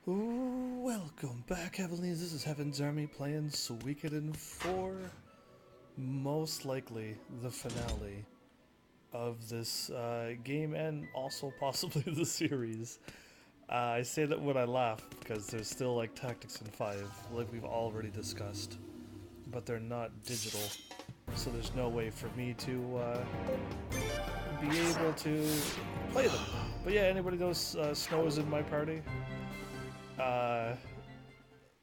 Ooh, welcome back, Heavenlies. This is Heaven's Army playing Suikoden 4. Most likely the finale of this game and also possibly the series. I say that when I laugh because there's still like tactics in 5, like we've already discussed. But they're not digital, so there's no way for me to be able to play them. But yeah, anybody knows Snow is in my party?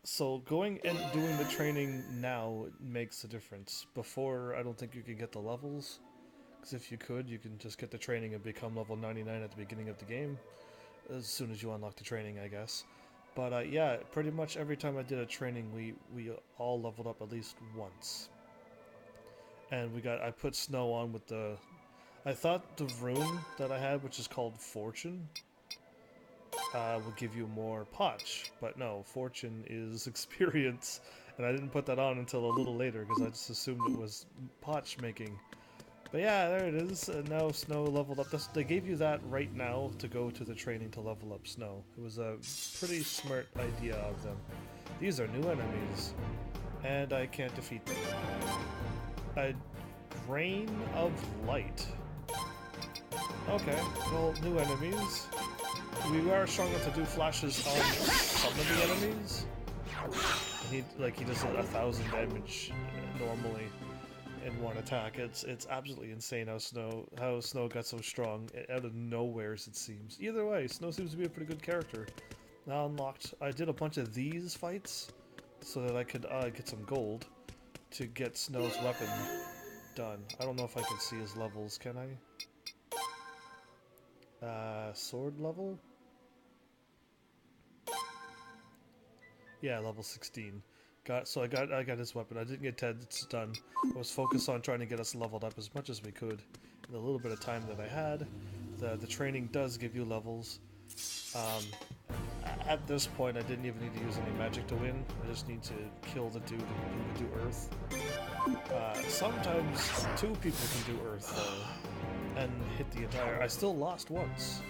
So going and doing the training now makes a difference. Before, I don't think you could get the levels, because if you could, you can just get the training and become level 99 at the beginning of the game, as soon as you unlock the training, I guess. But yeah, pretty much every time I did a training, we all leveled up at least once. And I put Snow on with the, I thought the rune that I had, which is called Fortune, will give you more potch, but no, Fortune is experience, and I didn't put that on until a little later because I just assumed it was potch making. But yeah, there it is, and now Snow leveled up. They gave you that right now to go to the training to level up Snow. It was a pretty smart idea of them. These are new enemies, and I can't defeat them. A Grain of Light. Okay, well, new enemies. We are strong enough to do flashes on some of the enemies. He does 1,000 damage normally in one attack. It's absolutely insane how Snow got so strong out of nowhere, as it seems. Either way, Snow seems to be a pretty good character. Now unlocked. I did a bunch of these fights so that I could get some gold to get Snow's weapon done. I don't know if I can see his levels. Can I? Sword level? Yeah, level 16. I got his weapon. I didn't get Ted's done. I was focused on trying to get us leveled up as much as we could in the little bit of time that I had. The training does give you levels. At this point, I didn't even need to use any magic to win. I just need to kill the dude who can do Earth. Sometimes two people can do Earth though, and hit the entire. I still lost once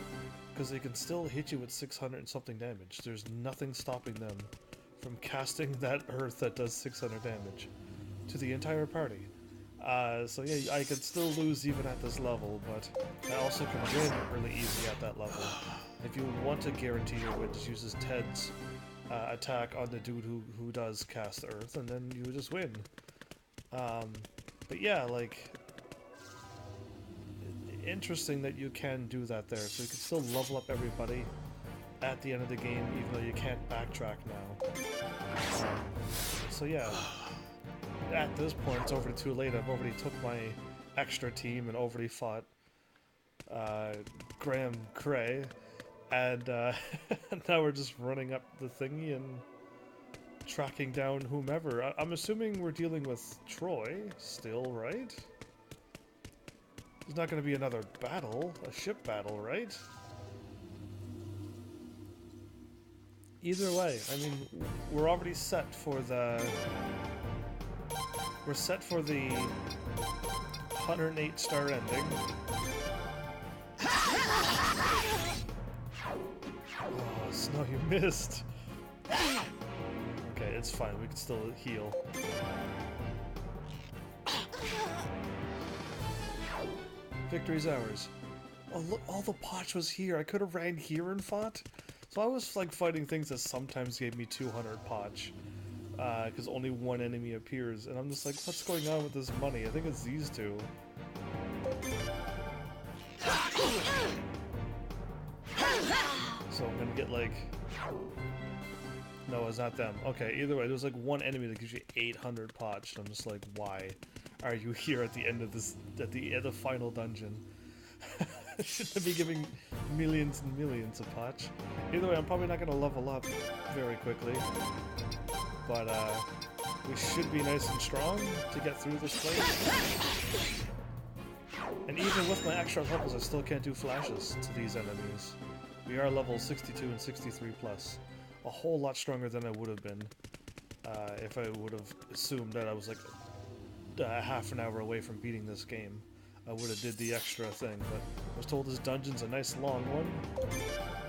because they can still hit you with 600 and something damage. There's nothing stopping them from casting that Earth that does 600 damage to the entire party. So yeah, I could still lose even at this level, but I also can win really easy at that level. If you want to guarantee your win, just use Ted's attack on the dude who does cast Earth, and then you just win. But yeah, like, interesting that you can do that there, so you can still level up everybody at the end of the game, even though you can't backtrack now. So yeah, at this point it's already too late. I've already took my extra team and already fought Graham Cray, and now we're just running up the thingy and tracking down whomever. I'm assuming we're dealing with Troy still, right? There's not going to be another battle, a ship battle, right? Either way, I mean, we're already set for the... We're set for the 108 star ending. Oh, Snow, you missed! Okay, it's fine, we can still heal. Victory's ours. Oh look, all the potch was here. I could have ran here and fought. So I was like fighting things that sometimes gave me 200 potch, because only one enemy appears, and I'm just like, what's going on with this money? I think it's these two. So I'm gonna get like, no, it's not them. Okay, either way, there's like one enemy that gives you 800 potch, and I'm just like, why are you here at the end of this, at the final dungeon? Shouldn't be giving millions and millions of potch. Either way, I'm probably not going to level up very quickly, but we should be nice and strong to get through this place. And even with my extra levels, I still can't do flashes to these enemies. We are level 62 and 63 plus. A whole lot stronger than I would have been if I would have assumed that I was like half an hour away from beating this game. I would have did the extra thing, but I was told this dungeon's a nice long one.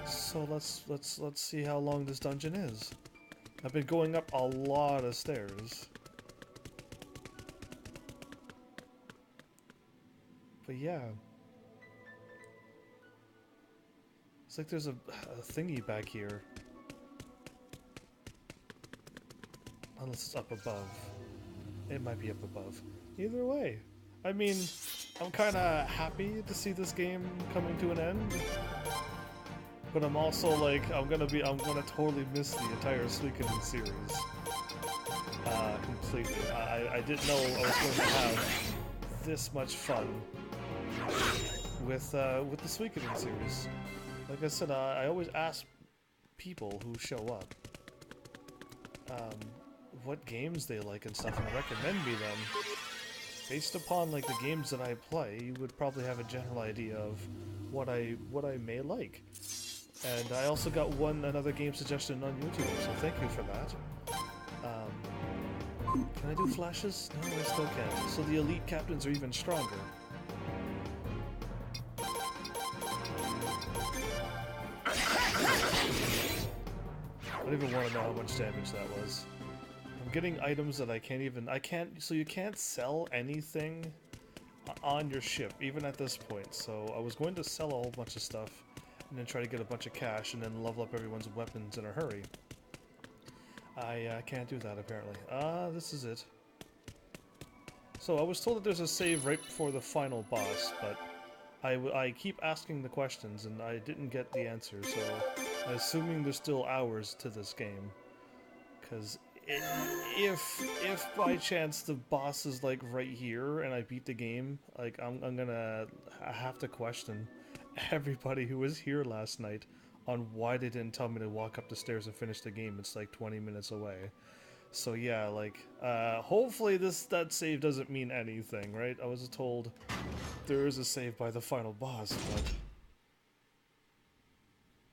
So let's see how long this dungeon is. I've been going up a lot of stairs. But yeah. It's like there's a thingy back here. Unless it's up above. It might be up above. Either way. I mean, I'm kinda happy to see this game coming to an end. But I'm also like, I'm gonna totally miss the entire Suikoden series. Completely. I didn't know I was going to have this much fun with the Suikoden series. Like I said, I always ask people who show up what games they like and stuff, and recommend me them. Based upon like the games that I play, you would probably have a general idea of what I may like. And I also got another game suggestion on YouTube, so thank you for that. Can I do flashes? No, I still can't. So the elite captains are even stronger. I don't even want to know how much damage that was. I'm getting items that so you can't sell anything on your ship, even at this point. So I was going to sell a whole bunch of stuff, and then try to get a bunch of cash, and then level up everyone's weapons in a hurry. I can't do that, apparently. This is it. So I was told that there's a save right before the final boss, but I keep asking the questions, and I didn't get the answer, so I'm assuming there's still hours to this game. Because if by chance the boss is, like, right here, and I beat the game, like, I'm gonna have to question everybody who was here last night on why they didn't tell me to walk up the stairs and finish the game. It's like 20 minutes away. So yeah, like, hopefully that save doesn't mean anything, right? I was told there is a save by the final boss, but...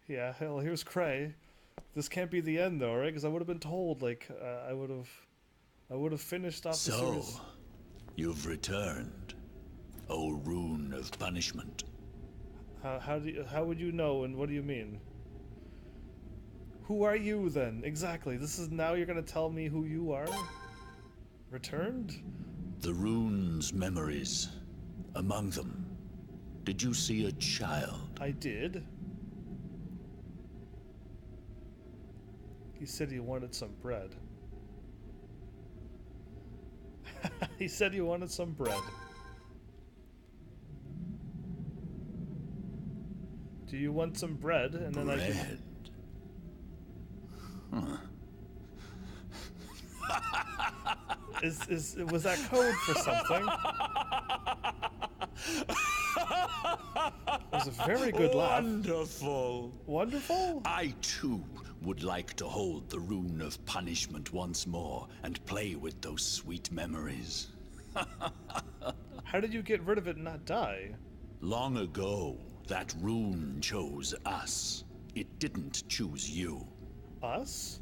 Yeah, hell, here's Cray. This can't be the end though, right? Because I would have been told, like, I would have finished off the series. So, you've returned, O rune of punishment. How would you know, and what do you mean? Who are you then? Exactly. Now you're gonna tell me who you are? Returned? The rune's memories. Among them, did you see a child? I did. He said he wanted some bread. He said he wanted some bread. Do you want some bread? And then bread? I can... Was that code for something? It was a very good laugh. Wonderful. Wonderful? I too would like to hold the rune of punishment once more and play with those sweet memories. How did you get rid of it and not die? Long ago, that rune chose us. It didn't choose you. Us?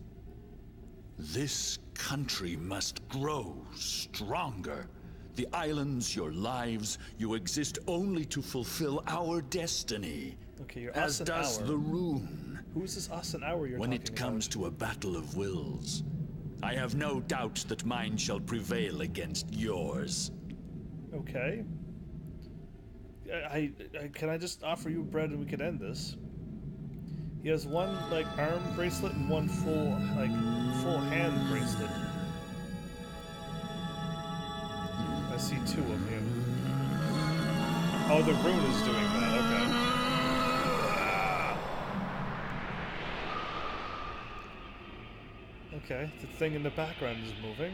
This country must grow stronger. The islands, your lives, you exist only to fulfill our destiny. Okay, you're as us does and our. the rune. Who is this us and our you're when talking it comes about? to a battle of wills, I have no doubt that mine shall prevail against yours. Okay. Can I just offer you bread and we can end this? He has one, like, arm bracelet and one full hand bracelet. I see two of him. Oh, the rune is doing that, okay. Okay, the thing in the background is moving.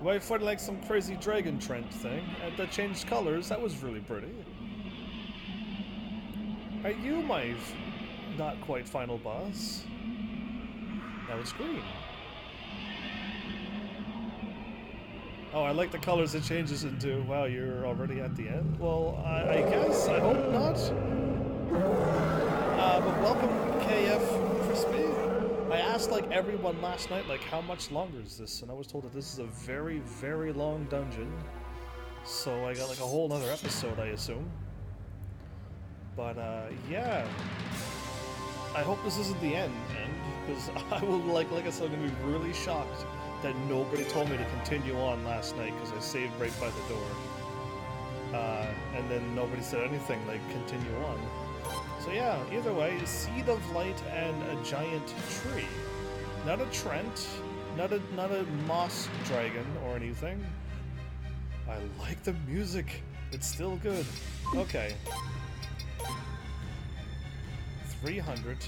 You might find like some crazy dragon trend thing, and that changed colors. That was really pretty. Are you my not quite final boss? Now it's green. Oh, I like the colors it changes into. Wow, you're already at the end? Well, I guess. I hope not. But welcome, KF Crispy. I asked, like, everyone last night, like, how much longer is this? And I was told that this is a very, very long dungeon. So I got, like, a whole nother episode, I assume. But yeah, I hope this isn't the end, because I will like I said, I'm gonna be really shocked that nobody told me to continue on last night because I saved right by the door, and then nobody said anything like continue on. So yeah, either way, Seed of Light and a giant tree, not a Trent, not a moss dragon or anything. I like the music. It's still good. Okay. 300.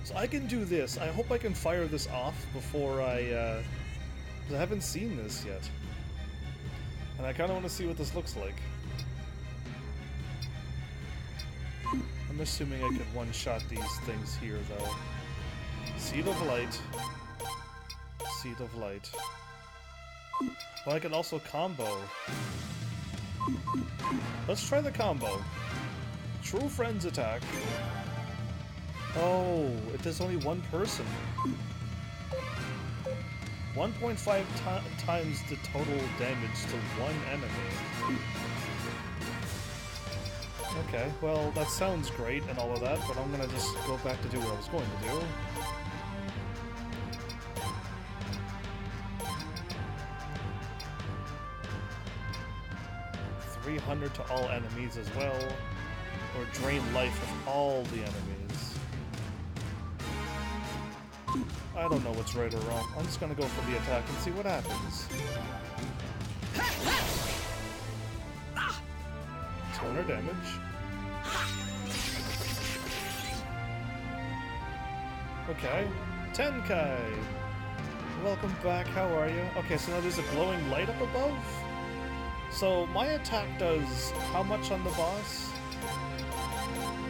So I can do this. I hope I can fire this off before I 'cause I haven't seen this yet. And I kind of want to see what this looks like. I'm assuming I could one-shot these things here, though. Seed of Light. Seed of Light. Well, I can also combo. Let's try the combo. True Friends attack. Oh, it does only one person. 1.5 times the total damage to one enemy. Okay, well, that sounds great and all of that, but I'm gonna just go back to do what I was going to do. $300 to all enemies as well, or drain life of all the enemies. I don't know what's right or wrong. I'm just gonna go for the attack and see what happens. 200 damage. Okay. Tenkai! Welcome back, how are you? Okay, so now there's a glowing light up above? So my attack does how much on the boss?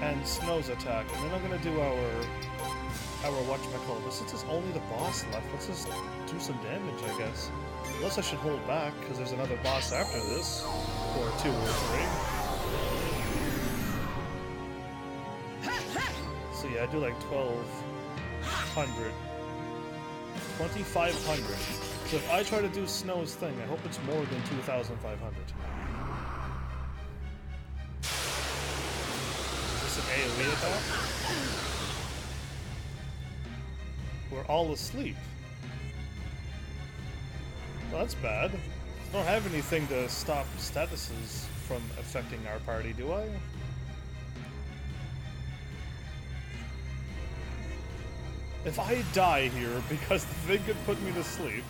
And Snow's attack. And then I'm gonna do our whatchamacallit. But since it's only the boss left, let's just do some damage, I guess. Unless I should hold back, because there's another boss after this. Or 2 or 3. So yeah, I do like 1,200. 2,500. So if I try to do Snow's thing, I hope it's more than 2,500. Is this an AoE attack? We're all asleep. Well, that's bad. I don't have anything to stop statuses from affecting our party, do I? If I die here because the thing could put me to sleep,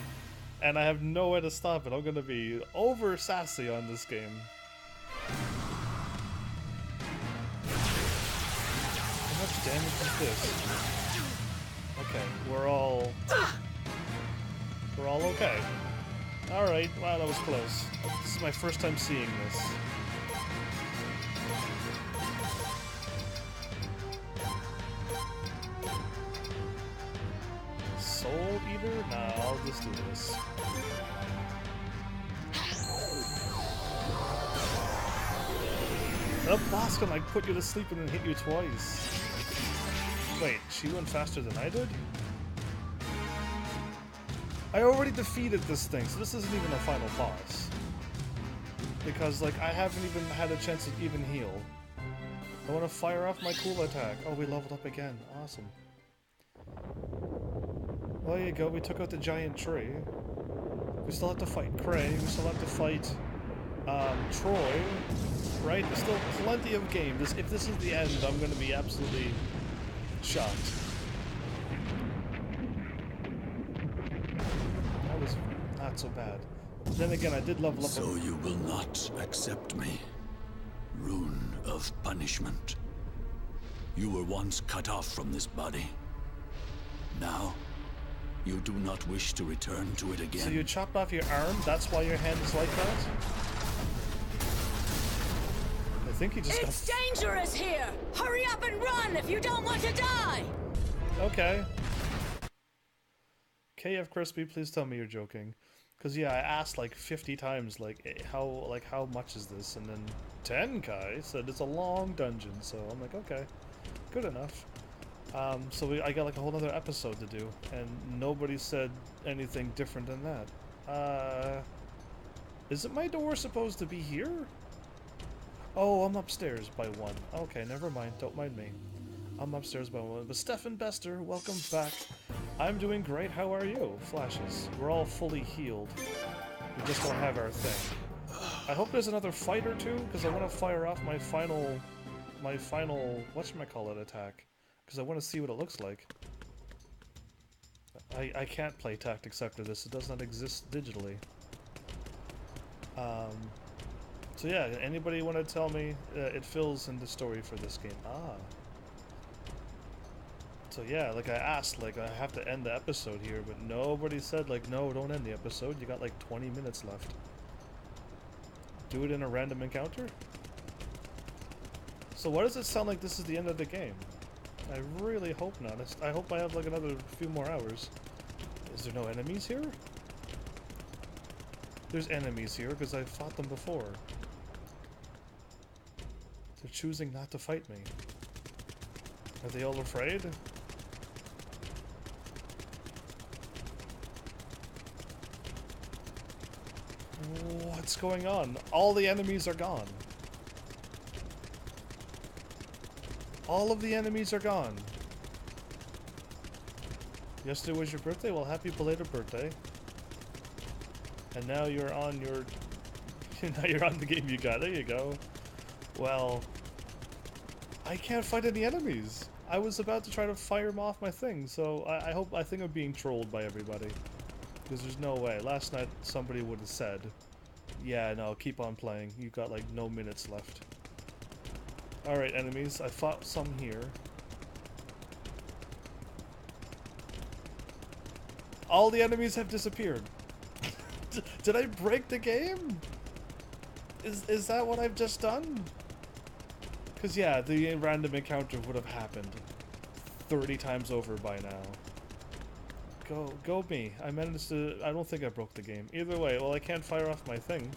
and I have no way to stop it, I'm gonna be over sassy on this game. How much damage is this? Okay, we're all okay. Alright, wow, that was close. This is my first time seeing this. Soul Eater? Nah, I'll just do this. That boss can like put you to sleep and then hit you twice. Wait, she went faster than I did? I already defeated this thing, so this isn't even a final boss. Because, like, I haven't even had a chance to even heal. I want to fire off my cool attack. Oh, we leveled up again. Awesome. Well, there you go. We took out the giant tree. We still have to fight Cray. We still have to fight Troy. Right? There's still plenty of games. If this is the end, I'm going to be absolutely shocked. That was not so bad. But then again, I did level up. So you will not accept me. Rune of punishment. You were once cut off from this body. Now, you do not wish to return to it again. So you chopped off your arm? That's why your hand is like that? I think he just It's dangerous here! Hurry up and run if you don't want to die! Okay. KF Crispy, please tell me you're joking. Because yeah, I asked like 50 times, like how much is this? And then Tenkai said it's a long dungeon, so I'm like, okay, good enough. So I got like a whole other episode to do, and nobody said anything different than that. Isn't my door supposed to be here? Oh, I'm upstairs by 1. Okay, never mind. Don't mind me. I'm upstairs by 1. But Stefan Bester, welcome back. I'm doing great. How are you? Flashes. We're all fully healed. We just don't have our thing. I hope there's another fight or two, because I want to fire off my final whatchamacallit attack. Because I want to see what it looks like. I can't play Tactics after this. It does not exist digitally. So yeah, anybody want to tell me it fills in the story for this game? Ah. So yeah, like I asked, like I have to end the episode here, but nobody said like, no, don't end the episode. You got like 20 minutes left. Do it in a random encounter? So why does it sound like this is the end of the game? I really hope not. I hope I have like another few more hours. Is there no enemies here? There's enemies here because I fought them before. They're choosing not to fight me. Are they all afraid? What's going on? All the enemies are gone. All of the enemies are gone. Yesterday was your birthday? Well, happy belated birthday. And now you're on your... now you're on the game you got. There you go. Well... I can't fight any enemies. I was about to try to fire them off my thing, so I think I'm being trolled by everybody. Because there's no way. Last night somebody would have said, yeah, no, keep on playing. You've got like no minutes left. Alright, enemies. I fought some here. All the enemies have disappeared. Did I break the game? Is that what I've just done? Because yeah, the random encounter would have happened 30 times over by now. Go me. I managed to... I don't think I broke the game. Either way, well, I can't fire off my thing.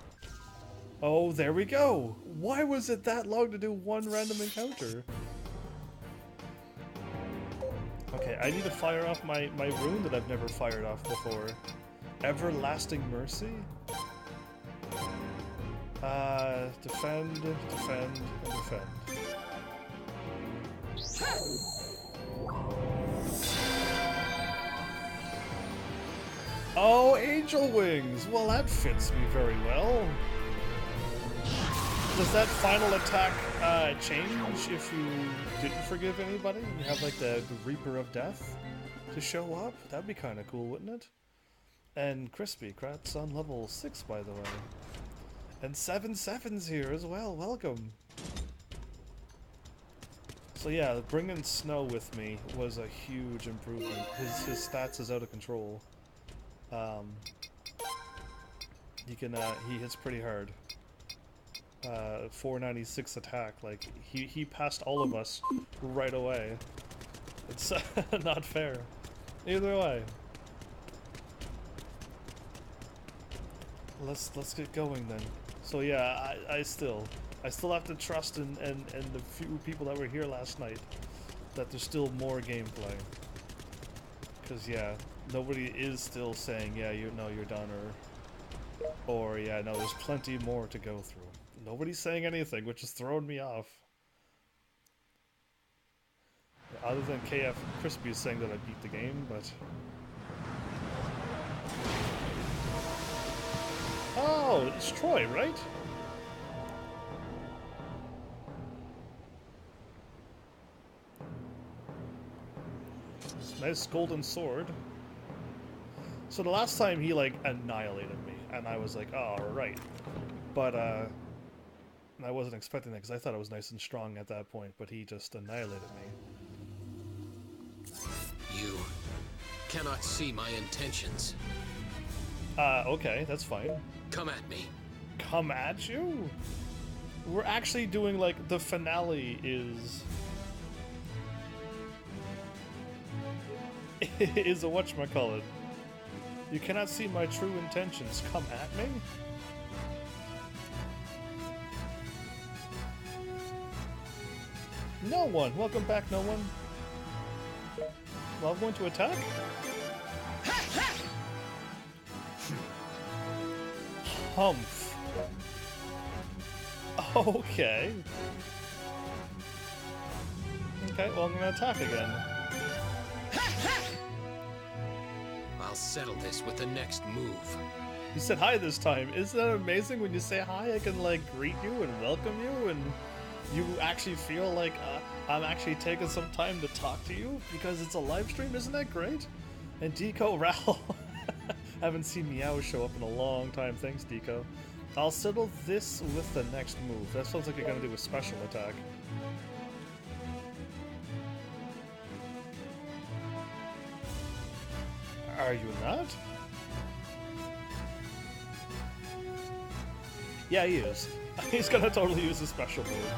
Oh, there we go! Why was it that long to do one random encounter? Okay, I need to fire off my rune that I've never fired off before. Everlasting Mercy? Defend, defend, and defend. Oh, Angel Wings! Well, that fits me very well. Does that final attack change if you didn't forgive anybody? You have like the Reaper of Death to show up? That'd be kind of cool, wouldn't it? And Crispy Krat's on level 6, by the way. And 7-7's here as well. Welcome. So yeah, bringing Snow with me was a huge improvement. His stats is out of control. He hits pretty hard. 496 attack. Like he passed all of us right away. It's not fair. Either way. Let's get going then. So yeah, I still have to trust in the few people that were here last night that there's still more gameplay. Cause yeah, nobody is still saying yeah you're done or yeah no there's plenty more to go through. Nobody's saying anything, which is throwing me off. Other than KF Crispy is saying that I beat the game, but oh, it's Troy, right? Nice golden sword. So the last time he like annihilated me, and I was like, oh, right. But I wasn't expecting that because I thought I was nice and strong at that point, but he just annihilated me. You cannot see my intentions. Okay, that's fine. Come at me. Come at you? We're actually doing like the finale is a whatchamacallit. You cannot see my true intentions. Come at me? No one. Welcome back, no one. Well, I'm going to attack. Humph. Okay. Okay, well, I'm gonna attack again. I'll settle this with the next move. You said hi this time. Isn't that amazing? When you say hi, I can, like, greet you and welcome you, and you actually feel like I'm actually taking some time to talk to you because it's a live stream. Isn't that great? And Deco Ral. Haven't seen Meow show up in a long time. Thanks, Deco. I'll settle this with the next move. That sounds like you're gonna do a special attack. Are you not? Yeah, he is. He's gonna totally use a special move.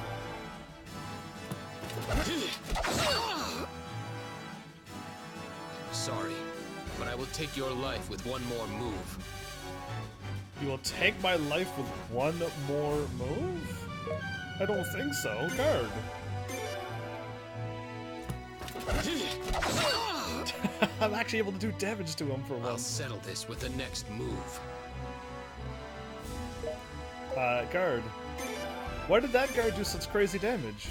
Sorry, but I will take your life with one more move. You will take my life with one more move? I don't think so. Guard. I'm actually able to do damage to him for I'll once. settle this with the next move. Guard. Why did that guard do such crazy damage?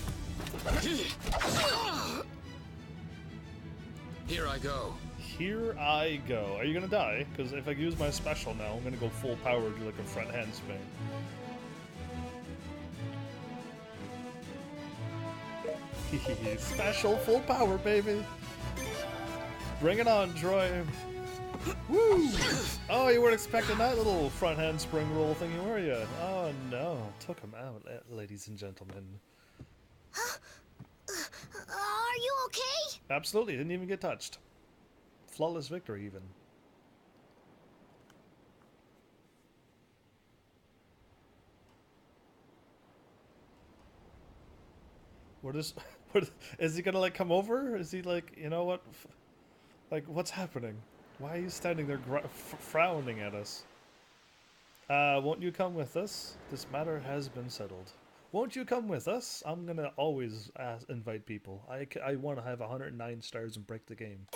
Here I go. Here I go. Are you gonna die? Because if I use my special now, I'm gonna go full power, do like a front handspring. Special full power, baby. Bring it on, Troy. Woo! Oh, you weren't expecting that little front handspring roll thingy, were you? Oh no, took him out, ladies and gentlemen. Are you okay? Absolutely, didn't even get touched. Flawless victory, even. What is? What is he gonna like come over? Is he like, you know what? Like, what's happening? Why are you standing there frowning at us? Won't you come with us? This matter has been settled. Won't you come with us? I'm gonna always invite people. I want to have 109 stars and break the game.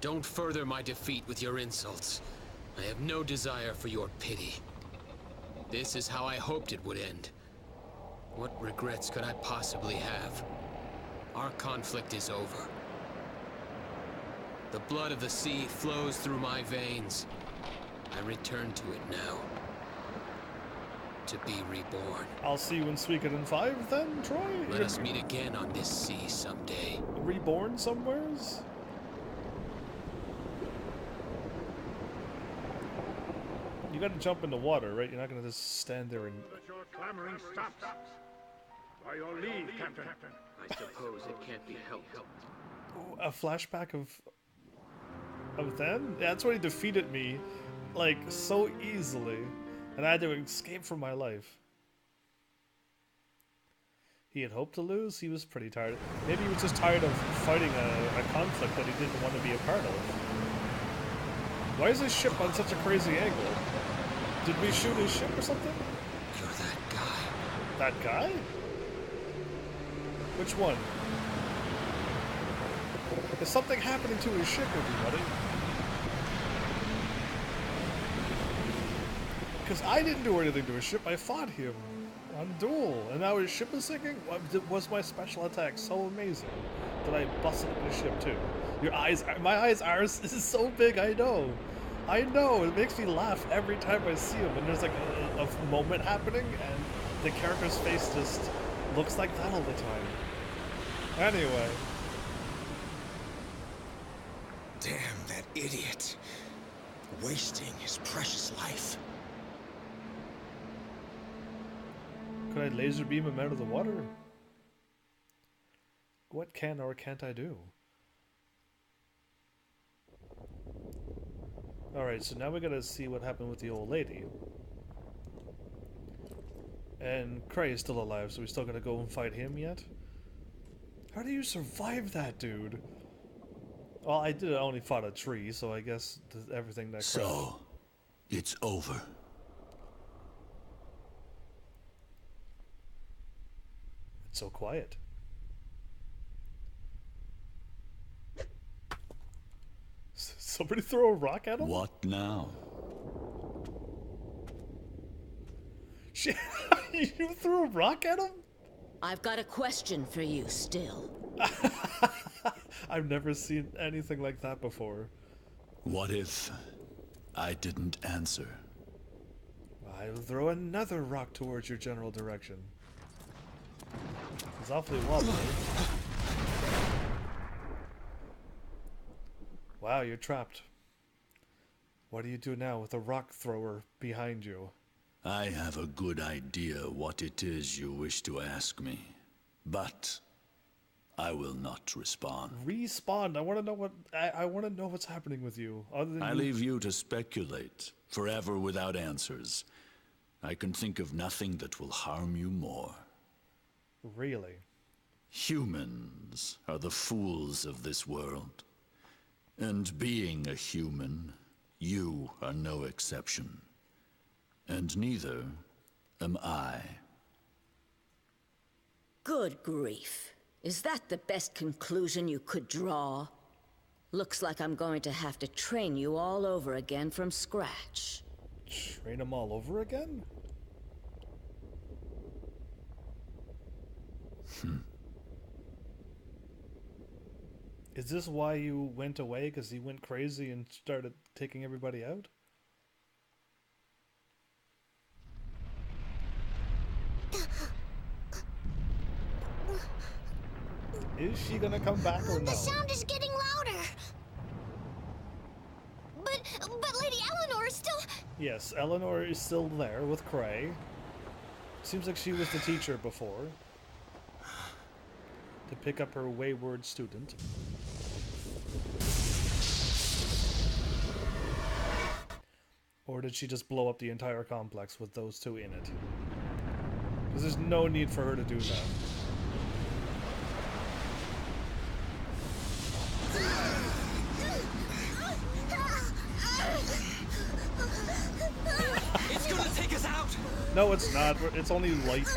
Don't further my defeat with your insults. I have no desire for your pity. This is how I hoped it would end. What regrets could I possibly have? Our conflict is over. The blood of the sea flows through my veins. I return to it now. To be reborn. I'll see you in Suikoden 5 then, Troy? Let us meet again on this sea someday. Reborn somewheres? You gotta jump in the water, right? You're not gonna just stand there and... But your clamoring stops. By your leave, Captain. I suppose it can't be helped. A flashback of them? Yeah, that's when he defeated me, like, so easily. And I had to escape from my life. He had hoped to lose. He was pretty tired. Maybe he was just tired of fighting a conflict that he didn't want to be a part of. Why is his ship on such a crazy angle? Did we shoot his ship or something? You're that guy. That guy? Which one? There's something happening to his ship, everybody. Because I didn't do anything to his ship. I fought him on duel, and now his ship is sinking. Was my special attack so amazing that I busted up his ship too? Your eyes, my eyes are. This is so big. I know. I know. It makes me laugh every time I see him. And there's like a moment happening, and the character's face just looks like that all the time. Anyway. Damn that idiot. Wasting his precious life. Could I laser beam him out of the water? What can or can't I do? Alright, so now we gotta see what happened with the old lady. And Cray is still alive, so we still gotta go and fight him yet? How do you survive that, dude? Well, I did only fought a tree, so I guess everything that... So, it's over. It's so quiet. Somebody throw a rock at him? What now? You threw a rock at him? I've got a question for you still. I've never seen anything like that before. What if I didn't answer? I'll throw another rock towards your general direction. It's awfully wobbly. Wow, you're trapped. What do you do now with a rock thrower behind you? I have a good idea what it is you wish to ask me, but I will not respond. Respawn. I want to know what I want to know what's happening with you. Other than I leave you to speculate, forever without answers. I can think of nothing that will harm you more. Really? Humans are the fools of this world. And being a human, you are no exception. And neither am I. Good grief. Is that the best conclusion you could draw? Looks like I'm going to have to train you all over again from scratch. Train them all over again? Is this why you went away? Because he went crazy and started taking everybody out? Is she gonna come back or no? The sound is getting louder. But Lady Eleanor is still... Yes, Eleanor is still there with Cray. Seems like she was the teacher before. To pick up her wayward student. Or did she just blow up the entire complex with those two in it? Because there's no need for her to do that. It's gonna take us out! No, it's not. It's only light.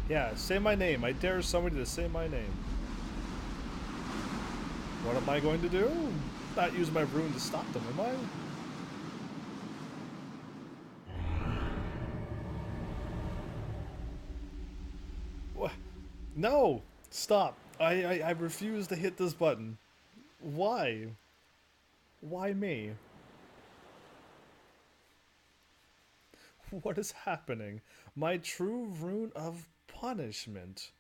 Yeah, say my name. I dare somebody to say my name. What am I going to do? Not use my rune to stop them, am I? What? No! Stop. I refuse to hit this button. Why? Why me? What is happening? My true rune of punishment.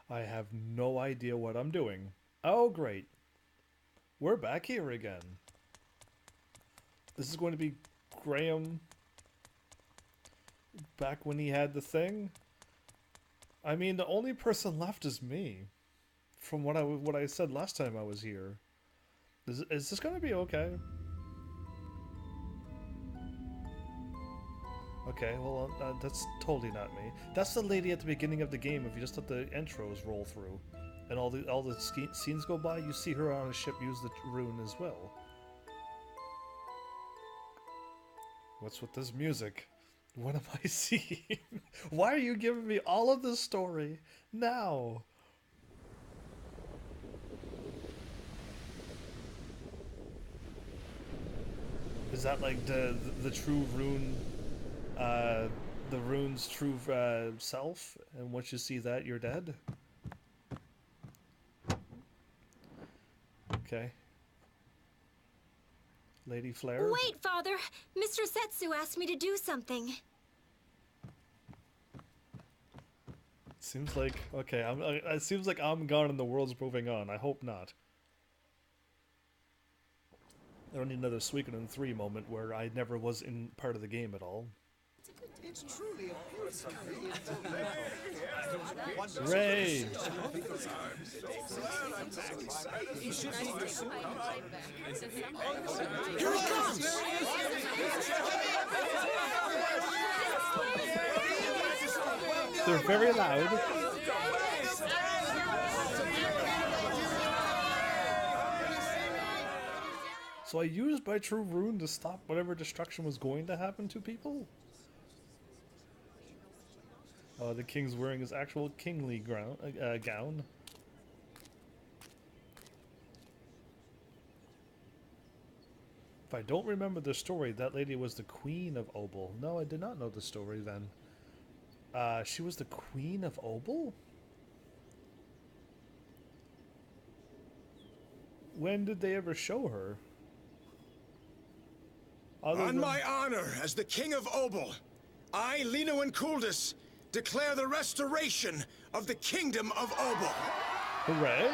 I have no idea what I'm doing. Oh, great. We're back here again. This is going to be Graham back when he had the thing. I mean, the only person left is me. From what I said last time I was here. Is this going to be okay? Okay, well, that's totally not me. That's the lady at the beginning of the game. If you just let the intros roll through, and all the scenes go by, you see her on a ship use the rune as well. What's with this music? What am I seeing? Why are you giving me all of this story now? Is that like the true rune? The rune's true self, and once you see that, you're dead? Okay. Lady Flare? Wait, Father! Mr. Setsu asked me to do something. Seems like... Okay, it seems like I'm gone and the world's moving on. I hope not. I don't need another Suikoden 3 moment where I never was in part of the game at all. It's truly a beautiful Hooray! Here it comes! They're very loud. So I used my true rune to stop whatever destruction was going to happen to people? The king's wearing his actual kingly gown. If I don't remember the story, that lady was the Queen of Obel. No, I did not know the story then. She was the Queen of Obel? When did they ever show her? On my honor as the King of Obel, I, Lino and Kuldus, declare the restoration of the Kingdom of Obel. Hooray!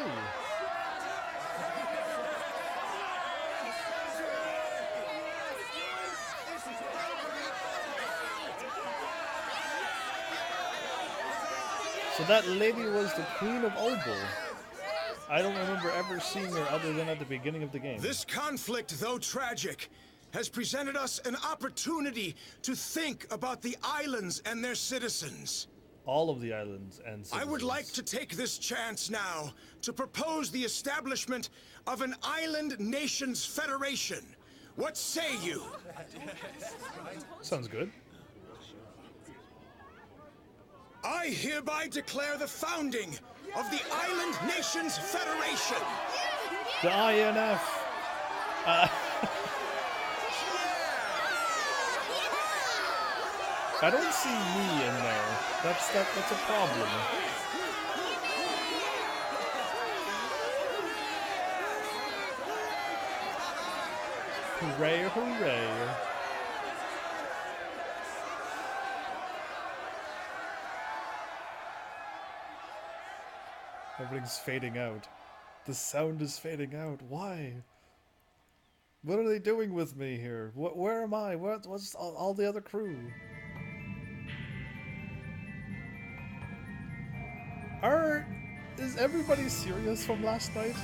So that lady was the Queen of Obel. I don't remember ever seeing her other than at the beginning of the game. This conflict, though tragic, has presented us an opportunity to think about the islands and their citizens. All of the islands and citizens. I would like to take this chance now to propose the establishment of an Island Nations Federation. What say you? Sounds good. I hereby declare the founding of the Island Nations Federation. The INF. I don't see me in there. That's a problem. Hooray, hooray. Everything's fading out. The sound is fading out. Why? What are they doing with me here? Where am I? What's all the other crew? Is everybody serious from last night?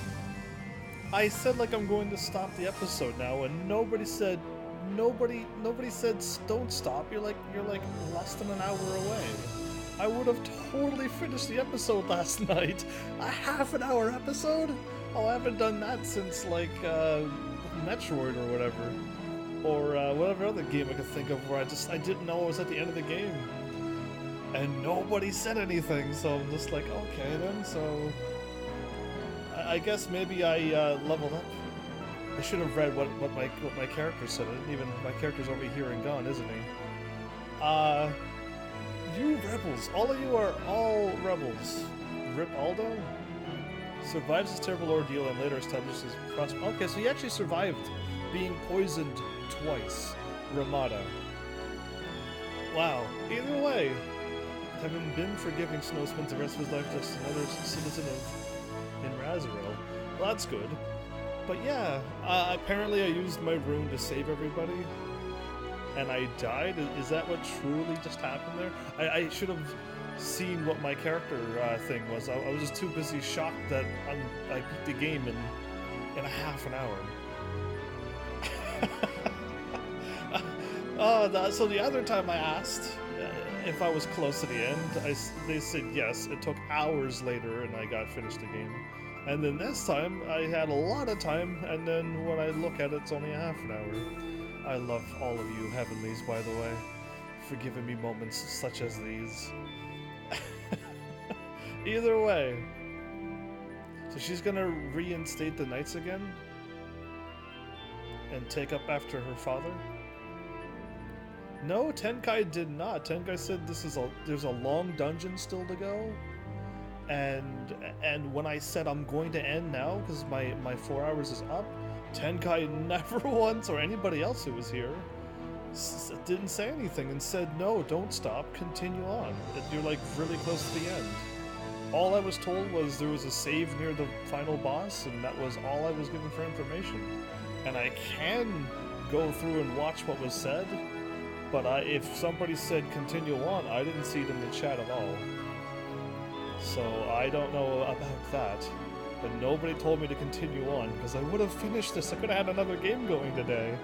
I said like I'm going to stop the episode now, and nobody said don't stop. You're like less than an hour away. I would have totally finished the episode last night. A half-an-hour episode? Oh, I haven't done that since like Metroid or whatever, or whatever other game I could think of where I didn't know I was at the end of the game. And nobody said anything, so I'm just like, okay then, so... I guess maybe I leveled up. I should have read what my character said. My character's over here and gone, isn't he? You rebels. All of you are all rebels. Rip Aldo? Survives this terrible ordeal and later establishes okay, so he actually survived being poisoned twice. Ramada. Wow. Either way, having been forgiving Snow spends the rest of his life just another citizen in Razarel. Well, that's good. But yeah, apparently I used my rune to save everybody, and I died? Is that what truly just happened there? I should have seen what my character thing was. I was just too busy shocked that I beat the game in a half an hour. So the other time I asked if I was close to the end, they said yes. It took hours later and I got finished the game. And then this time I had a lot of time, and then when I look at it, it's only a half an hour. I love all of you Heavenlies, by the way, for giving me moments such as these. Either way. So she's gonna reinstate the Knights again? And take up after her father? No, Tenkai did not. Tenkai said there's a long dungeon still to go. And when I said I'm going to end now because my 4 hours is up, Tenkai never once, or anybody else who was here, didn't say anything and said, no, don't stop, continue on. You're like really close to the end. All I was told was there was a save near the final boss, and that was all I was given for information. And I can go through and watch what was said, but if somebody said continue on, I didn't see it in the chat at all. So I don't know about that. But nobody told me to continue on, because I would have finished this. I could have had another game going today.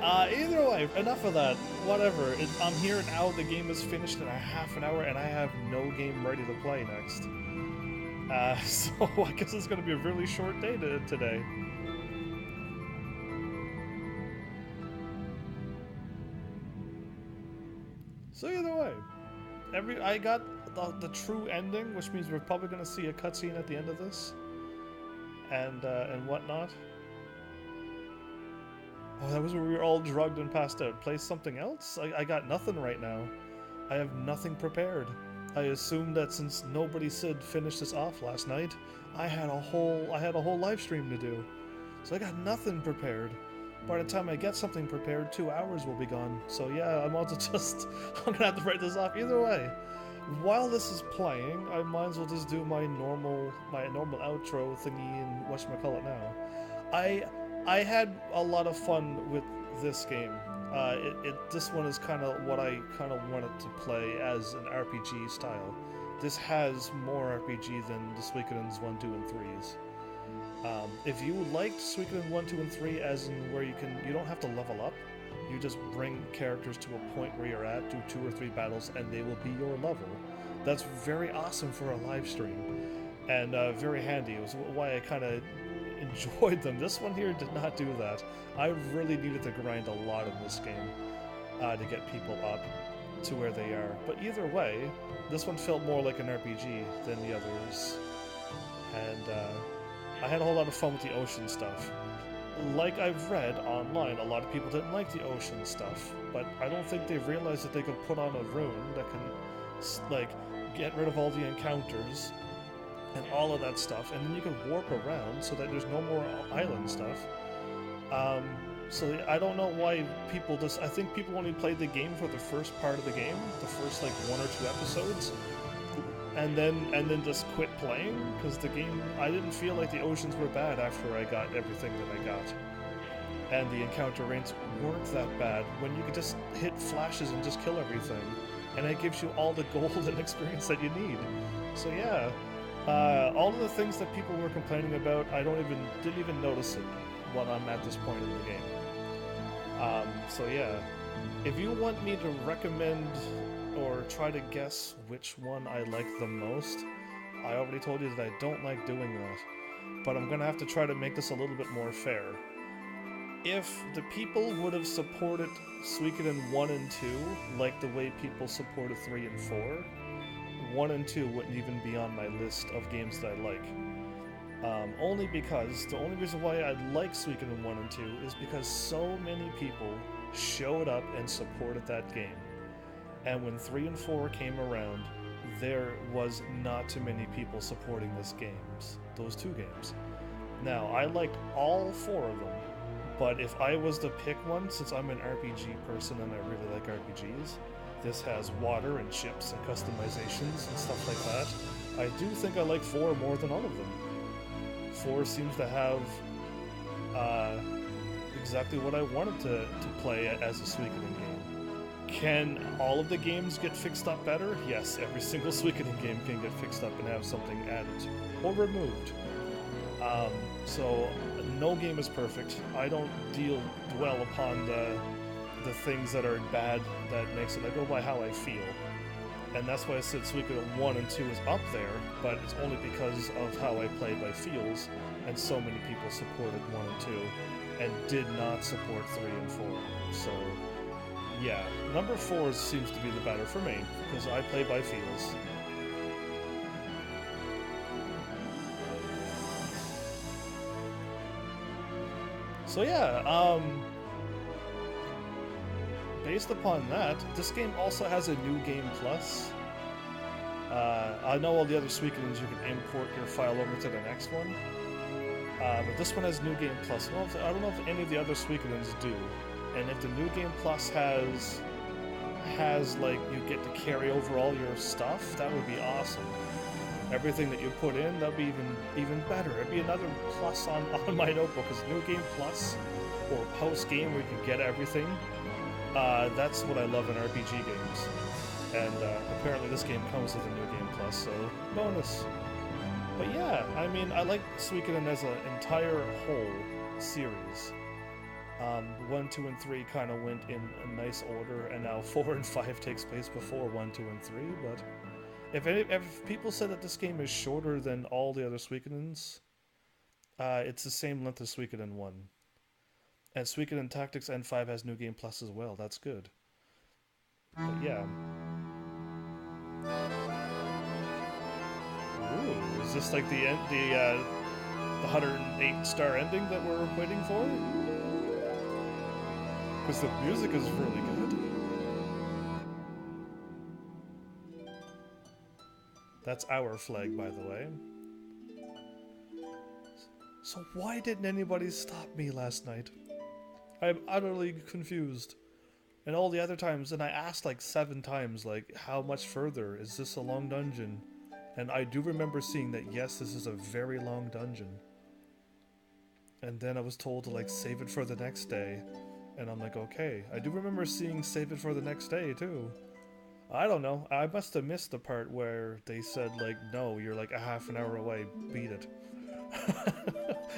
Either way, enough of that. Whatever. I'm here now, the game is finished in a half an hour, and I have no game ready to play next. So I guess it's going to be a really short day today. So either way, I got the true ending, which means we're probably gonna see a cutscene at the end of this, and whatnot. Oh, that was where we were all drugged and passed out. Play something else? I got nothing right now. I have nothing prepared. I assumed that since nobody said finish this off last night, I had a whole live stream to do. So I got nothing prepared. By the time I get something prepared, 2 hours will be gone. So yeah, I'm gonna have to write this off either way. While this is playing, I might as well just do my normal outro thingy and whatchamacallit now. I had a lot of fun with this game. This one is kind of what I kind of wanted to play as an RPG style. This has more RPG than the Suikodens 1, 2, and 3s. If you liked Suikoden 1, 2, and 3 as in where you don't have to level up, you just bring characters to a point where you're at, do 2 or 3 battles, and they will be your level. That's very awesome for a live stream, and very handy. It was why I kind of enjoyed them. This one here did not do that. I really needed to grind a lot in this game to get people up to where they are. But either way, this one felt more like an RPG than the others. And I had a whole lot of fun with the ocean stuff. Like I've read online, a lot of people didn't like the ocean stuff, but I don't think they realized that they could put on a rune that can, like, get rid of all the encounters and all of that stuff, and then you can warp around so that there's no more island stuff. So I don't know why people just... I think people only played the game for the first part of the game, the first like 1 or 2 episodes, and then just quit playing, because the game... I didn't feel like the oceans were bad after I got everything that I got. And the encounter rates weren't that bad when you could just hit flashes and just kill everything. And it gives you all the gold and experience that you need. So yeah. All of the things that people were complaining about, I didn't even notice it when I'm at this point in the game. So yeah, if you want me to recommend or try to guess which one I like the most, I already told you that I don't like doing that, but I'm gonna have to try to make this a little bit more fair. If the people would have supported Suikoden 1 and 2 like the way people supported 3 and 4, 1 and 2 wouldn't even be on my list of games that I like. Only because, the only reason why I like Suikoden 1 and 2 is because so many people showed up and supported that game. And when 3 and 4 came around, there was not too many people supporting those 2 games. Now, I liked all 4 of them, but if I was to pick one, since I'm an RPG person and I really like RPGs, this has water and ships and customizations and stuff like that. I do think I like 4 more than all of them. 4 seems to have exactly what I wanted to play as a Suikoden game. Can all of the games get fixed up better? Yes, every single Suikoden game can get fixed up and have something added or removed. So no game is perfect. I don't dwell upon the things that are bad that makes it. I go by how I feel. And that's why I said Suikoden 1 and 2 is up there, but it's only because of how I play by feels, and so many people supported 1 and 2, and did not support 3 and 4. So, yeah, number 4 seems to be the better for me, because I play by feels. So yeah, based upon that, this game also has a New Game Plus. I know all the other Suikodens you can import your file over to the next one, but this one has New Game Plus. I don't know if any of the other Suikodens do, and if the New Game Plus has like you get to carry over all your stuff, that would be awesome. Everything that you put in, that'd be even better. It'd be another plus on my notebook, because New Game Plus or post game where you can get everything. That's what I love in RPG games, and apparently this game comes with a New Game Plus, so bonus. But yeah, I mean, I like Suikoden as an entire whole series. 1, 2, and 3 kind of went in a nice order, and now 4 and 5 takes place before 1, 2, and 3, but if people said that this game is shorter than all the other Suikodens, it's the same length as Suikoden 1. And Suikoden Tactics N5 has New Game Plus as well. That's good. But yeah. Ooh, is this like the end, the 108-star ending that we're waiting for? Because the music is really good. That's our flag, by the way. So why didn't anybody stop me last night? I'm utterly confused. And all the other times, and I asked like 7 times, like, how much further? Is this a long dungeon? And I do remember seeing that, yes, this is a very long dungeon. And then I was told to, like, save it for the next day. And I'm like, okay. I do remember seeing save it for the next day, too. I don't know. I must have missed the part where they said, like, no, you're like a half an hour away. Beat it.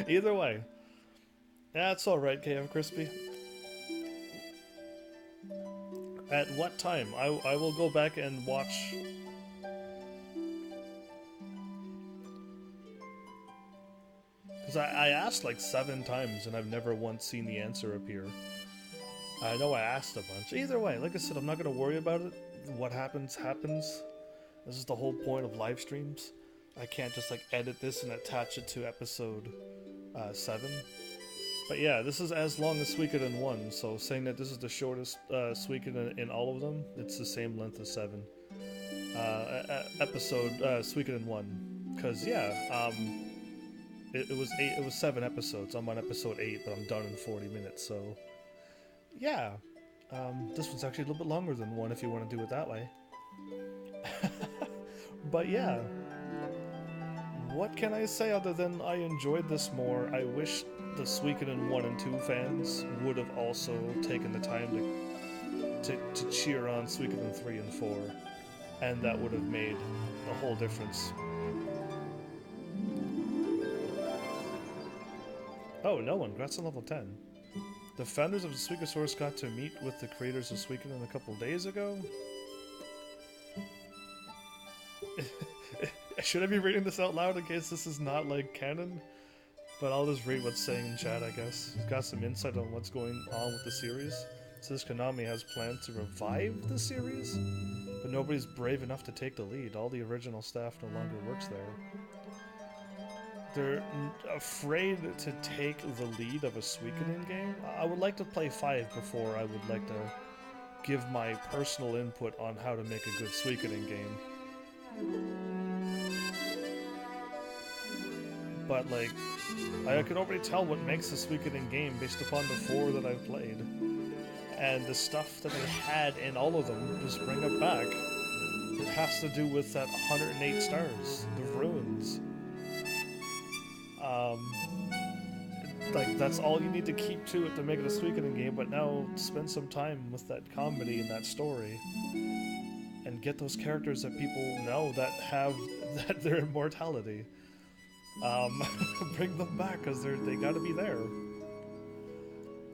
Either way. That's alright, KF Crispy. At what time? I will go back and watch. Because I asked like 7 times and I've never once seen the answer appear. I know I asked a bunch. Either way, like I said, I'm not going to worry about it. What happens, happens. This is the whole point of live streams. I can't just like edit this and attach it to episode 7. But yeah, this is as long as Suikoden 1, so saying that this is the shortest Suikoden in all of them, it's the same length as 7. Episode Suikoden 1. Because yeah, it was 7 episodes. I'm on episode 8, but I'm done in 40 minutes, so yeah. This one's actually a little bit longer than 1 if you want to do it that way. But yeah. What can I say other than I enjoyed this more? I wish the Suikoden 1 and 2 fans would have also taken the time to cheer on Suikoden 3 and 4, and that would have made a whole difference. Oh, no one. Congrats on level 10. The founders of the Suikosaurus got to meet with the creators of Suikoden a couple days ago. Should I be reading this out loud in case this is not, like, canon? But I'll just read what's saying in chat, I guess. He's got some insight on what's going on with the series. Says Konami has plans to revive the series, but nobody's brave enough to take the lead. All the original staff no longer works there. They're afraid to take the lead of a Suikoden game. I would like to play 5 before I would like to give my personal input on how to make a good Suikoden game. But, like, I can already tell what makes a Suikoden game based upon the 4 that I've played. And the stuff that they had in all of them, just bring it back. It has to do with that 108 stars, the ruins. Like, that's all you need to keep to it to make it a Suikoden game, but now spend some time with that comedy and that story. And get those characters that people know that have their immortality. Bring them back, because they gotta be there.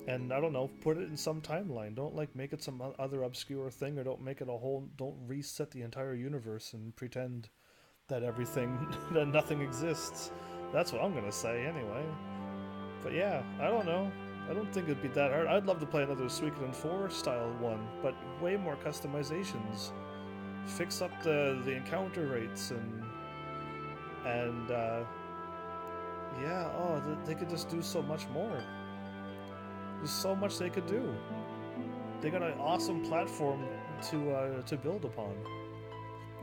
And I don't know, put it in some timeline. Don't like make it some other obscure thing, or don't make it a whole, don't reset the entire universe and pretend that that nothing exists. That's what I'm gonna say anyway. But yeah, I don't know. I don't think it'd be that hard. I'd love to play another Suikoden 4 style one, but way more customizations. Fix up the encounter rates and yeah, oh, they could just do so much more. There's so much they could do. They got an awesome platform to build upon.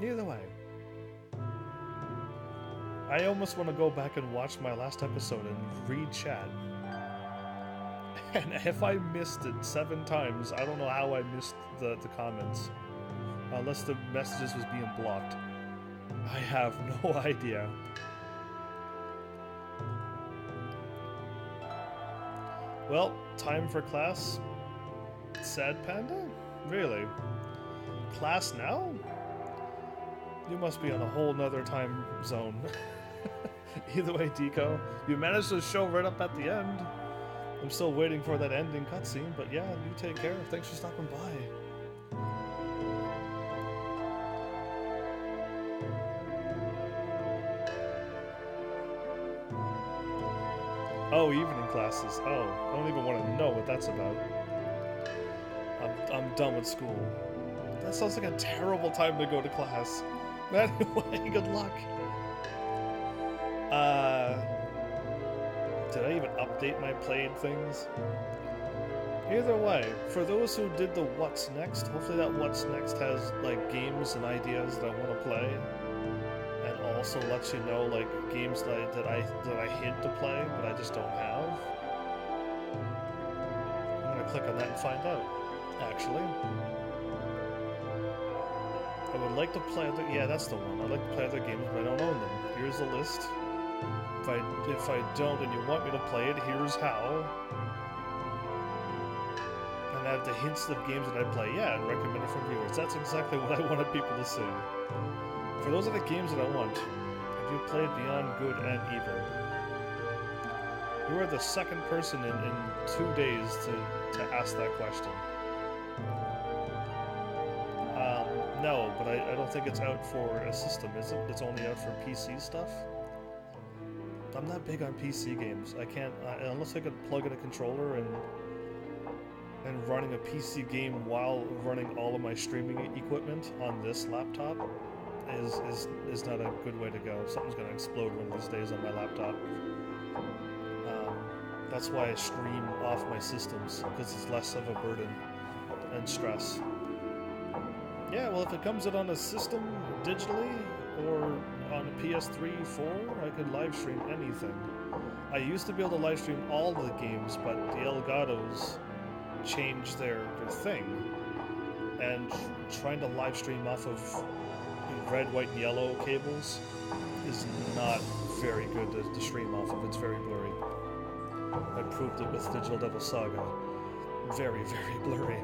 Either way, I almost want to go back and watch my last episode and read chat. And if I missed it 7 times, I don't know how I missed the comments. Unless the messages was being blocked. I have no idea. Well, time for class? Sad Panda? Really? Class now? You must be on a whole nother time zone. Either way, Deco, you managed to show right up at the end. I'm still waiting for that ending cutscene, but yeah, you take care. Thanks for stopping by. Oh, evening classes. Oh, I don't even want to know what that's about. I'm done with school. that sounds like a terrible time to go to class. Anyway, good luck. Did I even update my played things? Either way, for those who did the what's next, hopefully that what's next has like games and ideas that I want to play, and also lets you know like games that I hint to play but I just don't have. I'm gonna click on that and find out. Actually, I would like to play other. Yeah, that's the one. I'd like to play other games, but I don't own them. Here's the list. If I don't, and you want me to play it, here's how. And I have the hints of games that I play, yeah, and recommend it for viewers. That's exactly what I wanted people to see. For those are the games that I want. Have you played Beyond Good and Evil? You are the second person in 2 days to ask that question. No, but I don't think it's out for a system, is it? It's only out for PC stuff? I'm not big on PC games. I can't, unless I could plug in a controller and running a PC game while running all of my streaming equipment on this laptop is not a good way to go. Something's gonna explode one of these days on my laptop. That's why I stream off my systems, because it's less of a burden and stress. Yeah, well, if it comes out on a system digitally or on a PS3, 4, I could live stream anything. I used to be able to live stream all the games, but the Elgatos changed their thing, and trying to live stream off of red, white, and yellow cables is not very good to stream off of. It's very blurry. I proved it with Digital Devil Saga. Very, very blurry.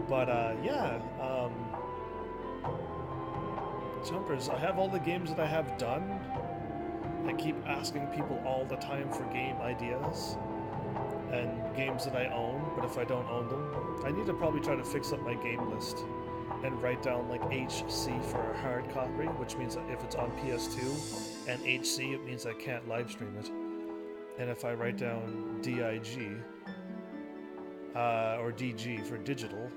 But yeah, Jumpers, I have all the games that I have done. I keep asking people all the time for game ideas and games that I own, but if I don't own them, I need to probably try to fix up my game list and write down like HC for a hard copy, which means that if it's on PS2 and HC, it means I can't live stream it. And if I write down DIG or DG for digital,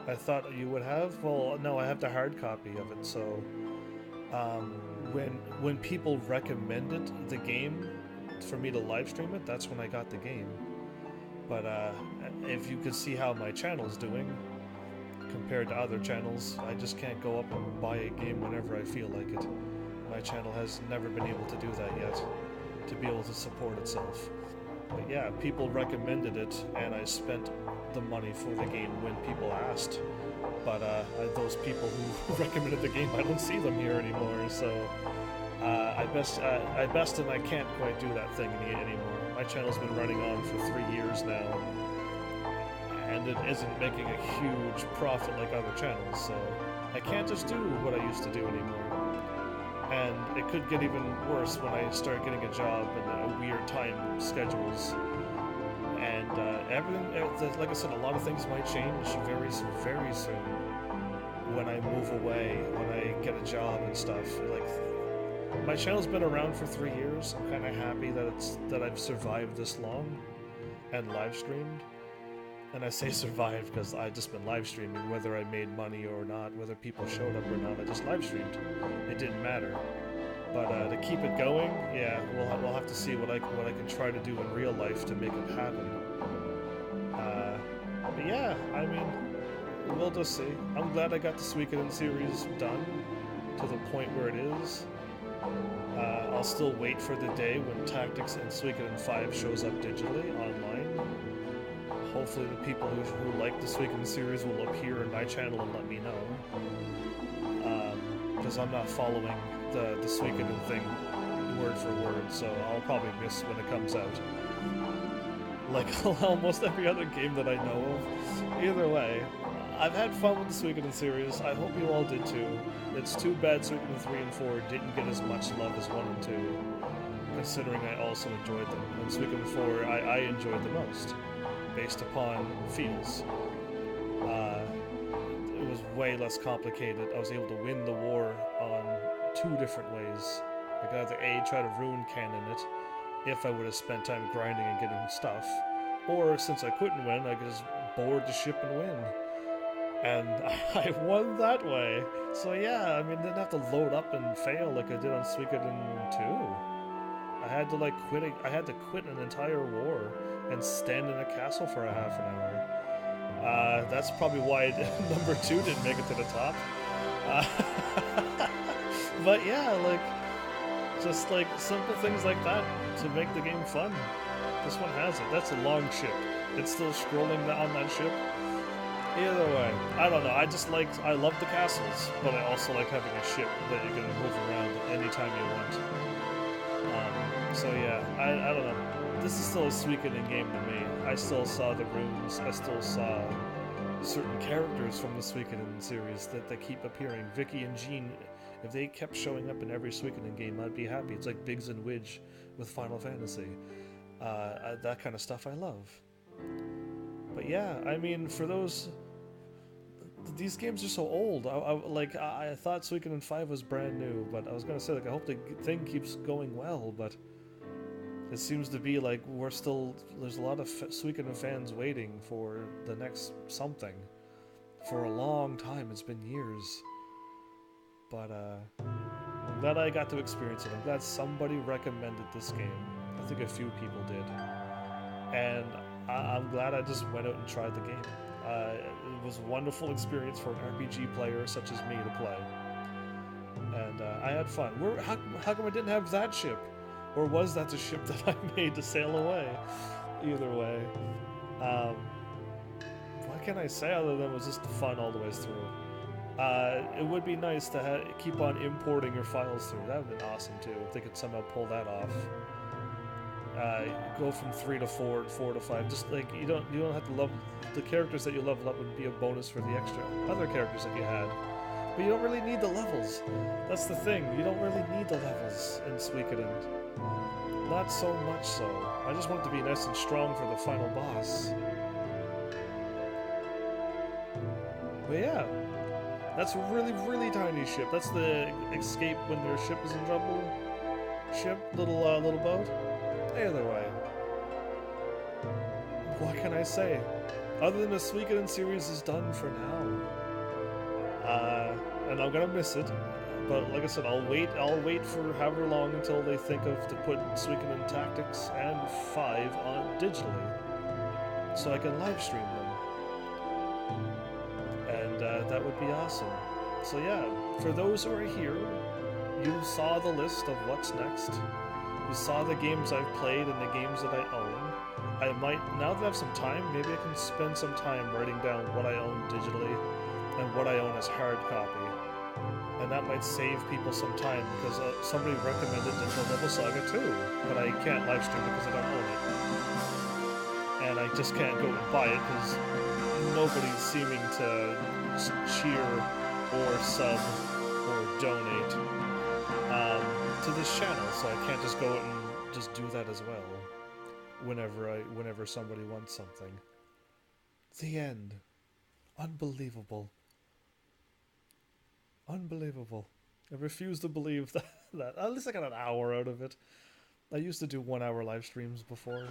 I thought you would have. Well, no, I have the hard copy of it. So when people recommended the game for me to live stream it, that's when I got the game. But if you could see how my channel's doing compared to other channels, I just can't go up and buy a game whenever I feel like it. My channel has never been able to do that yet, to be able to support itself. But yeah, people recommended it, and I spent the money for the game when people asked. But those people who recommended the game, I don't see them here anymore, so I best and I can't quite do that thing anymore. My channel's been running on for 3 years now, and it isn't making a huge profit like other channels, so I can't just do what I used to do anymore. And it could get even worse when I start getting a job and weird time schedules. And everything, like I said, a lot of things might change very, very soon when I move away, when I get a job and stuff. Like, my channel's been around for 3 years. I'm kind of happy that I've survived this long and live streamed. And I say survived because I've just been live streaming, whether I made money or not, whether people showed up or not. I just live streamed. It didn't matter. But to keep it going, yeah, we'll have to see what I can try to do in real life to make it happen. But yeah, I mean, we'll just see. I'm glad I got the Suikoden series done to the point where it is. I'll still wait for the day when Tactics and Suikoden 5 shows up digitally online. Hopefully the people who like the Suikoden series will appear in my channel and let me know. Because I'm not following the Suikoden thing word for word, so I'll probably miss when it comes out. Like almost every other game that I know of. Either way, I've had fun with the Suikoden series. I hope you all did too. It's too bad Suikoden 3 and 4 didn't get as much love as 1 and 2, considering I also enjoyed them. And Suikoden 4 I enjoyed the most, based upon feels. It was way less complicated. I was able to win the war on 2 different ways. I could either A, try to ruin canon it, if I would have spent time grinding and getting stuff, or since I couldn't win, I could just board the ship and win. And I won that way. So yeah, I mean, I didn't have to load up and fail like I did on Suikoden 2. I had to like I had to quit an entire war and stand in a castle for a half an hour. That's probably why number 2 didn't make it to the top. But yeah, like, just like simple things like that to make the game fun. This one has it. That's a long ship. It's still scrolling on that ship. Either way, I don't know. I love the castles, but I also like having a ship that you can move around anytime you want. So yeah, I don't know. This is still a Suikoden game to me. I still saw the runes. I still saw certain characters from the Suikoden series that keep appearing. Vicky and Jean, if they kept showing up in every Suikoden game, I'd be happy. It's like Biggs and Widge with Final Fantasy. That kind of stuff I love. But yeah, I mean, for those... These games are so old. I thought Suikoden 5 was brand new, but I was gonna say, like, I hope the thing keeps going well, but it seems to be like there's a lot of Suikoden fans waiting for the next something for a long time. It's been years. But I'm glad I got to experience it. I'm glad somebody recommended this game. I think a few people did. And I'm glad I just went out and tried the game. It was a wonderful experience for an RPG player such as me to play. And I had fun. How come I didn't have that ship? Or was that the ship that I made to sail away? Either way. What can I say other than it was just fun all the way through? It would be nice to keep on importing your files through. That would have been awesome too, if they could somehow pull that off. Go from 3 to 4, 4 to 5. Just like you don't have to love the characters that you level up would be a bonus for the extra other characters that you had. But you don't really need the levels. That's the thing. You don't really need the levels in Suikoden. Not so much so. I just want it to be nice and strong for the final boss. But yeah. That's a really, really tiny ship. That's the escape when their ship is in trouble. Little boat. Either way. What can I say? Other than the Suikoden series is done for now. And I'm gonna miss it. But like I said, I'll wait for however long until they think of to put Suikoden Tactics and 5 on digitally. So I can live stream them. And that would be awesome. So yeah, for those who are here, you saw the list of what's next. You saw the games I've played and the games that I own. I might, now that I have some time, maybe I can spend some time writing down what I own digitally and what I own as hard copy. And that might save people some time, because somebody recommended Digital Devil Saga 2, but I can't live stream it because I don't own it. And I just can't go and buy it because nobody's seeming to cheer or sub or donate to this channel, so I can't just go and just do that as well whenever somebody wants something. The end. Unbelievable. Unbelievable. I refuse to believe that. At least I got an hour out of it. I used to do 1 hour live streams before.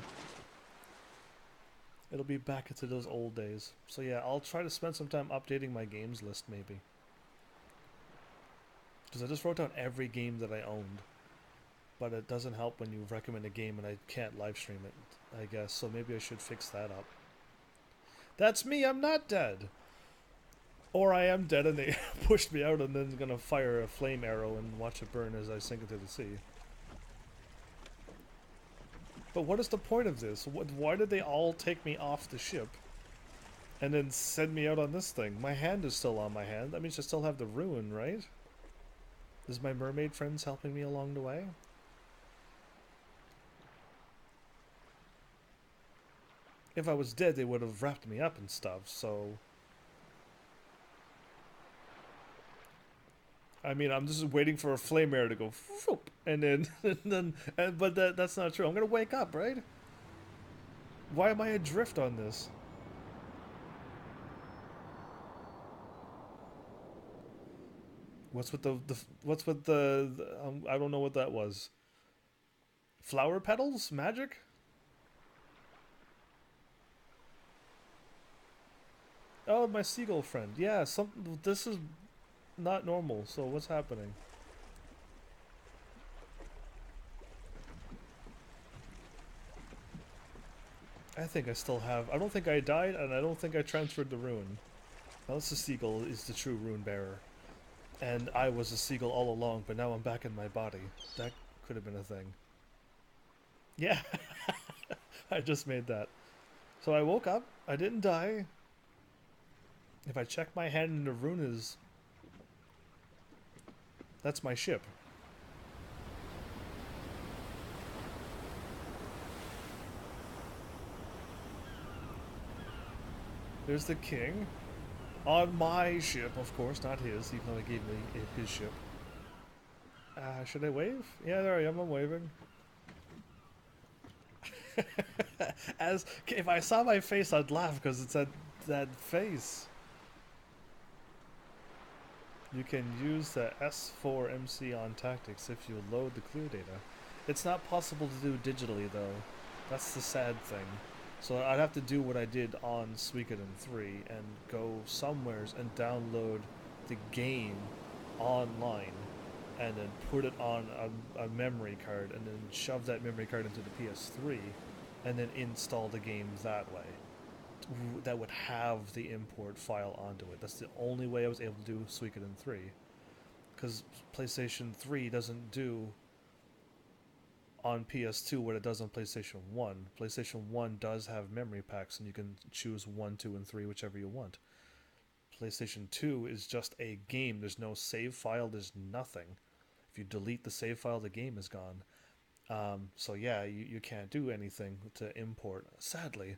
It'll be back into those old days. So yeah, I'll try to spend some time updating my games list maybe. Because I just wrote down every game that I owned. But it doesn't help when you recommend a game and I can't live stream it, I guess. So maybe I should fix that up. That's me, I'm not dead! Or I am dead and they pushed me out and then gonna fire a flame arrow and watch it burn as I sink into the sea. But what is the point of this? Why did they all take me off the ship and then send me out on this thing? My hand is still on my hand. That means I still have the ruin, right? Is my mermaid friends helping me along the way? If I was dead, they would have wrapped me up and stuff, so... I mean, I'm just waiting for a flame arrow to go foop, and then, but that's not true. I'm gonna wake up, right? Why am I adrift on this? What's with the I don't know what that was. Flower petals? Magic? Oh, my seagull friend. Yeah, this is not normal, so what's happening? I think I still have... I don't think I died, and I don't think I transferred the rune. Unless the seagull is the true rune bearer. And I was a seagull all along, but now I'm back in my body. That could have been a thing. Yeah! I just made that. So I woke up, I didn't die. If I check my hand in the rune is... That's my ship. There's the king. On my ship, of course, not his, even though he gave me his ship. Should I wave? Yeah, there I am, I'm waving. If I saw my face, I'd laugh, because it's that face. You can use the S4MC on Tactics if you load the clear data. It's not possible to do digitally, though. That's the sad thing. So I'd have to do what I did on Suikoden 3 and go somewheres and download the game online and then put it on a memory card and then shove that memory card into the PS3 and then install the game that way. That would have the import file onto it. That's the only way I was able to do Suikoden 3. Because PlayStation 3 doesn't do on PS2 what it does on PlayStation 1. PlayStation 1 does have memory packs and you can choose 1, 2, and 3, whichever you want. PlayStation 2 is just a game. There's no save file, there's nothing. If you delete the save file, the game is gone. So yeah, you can't do anything to import. Sadly,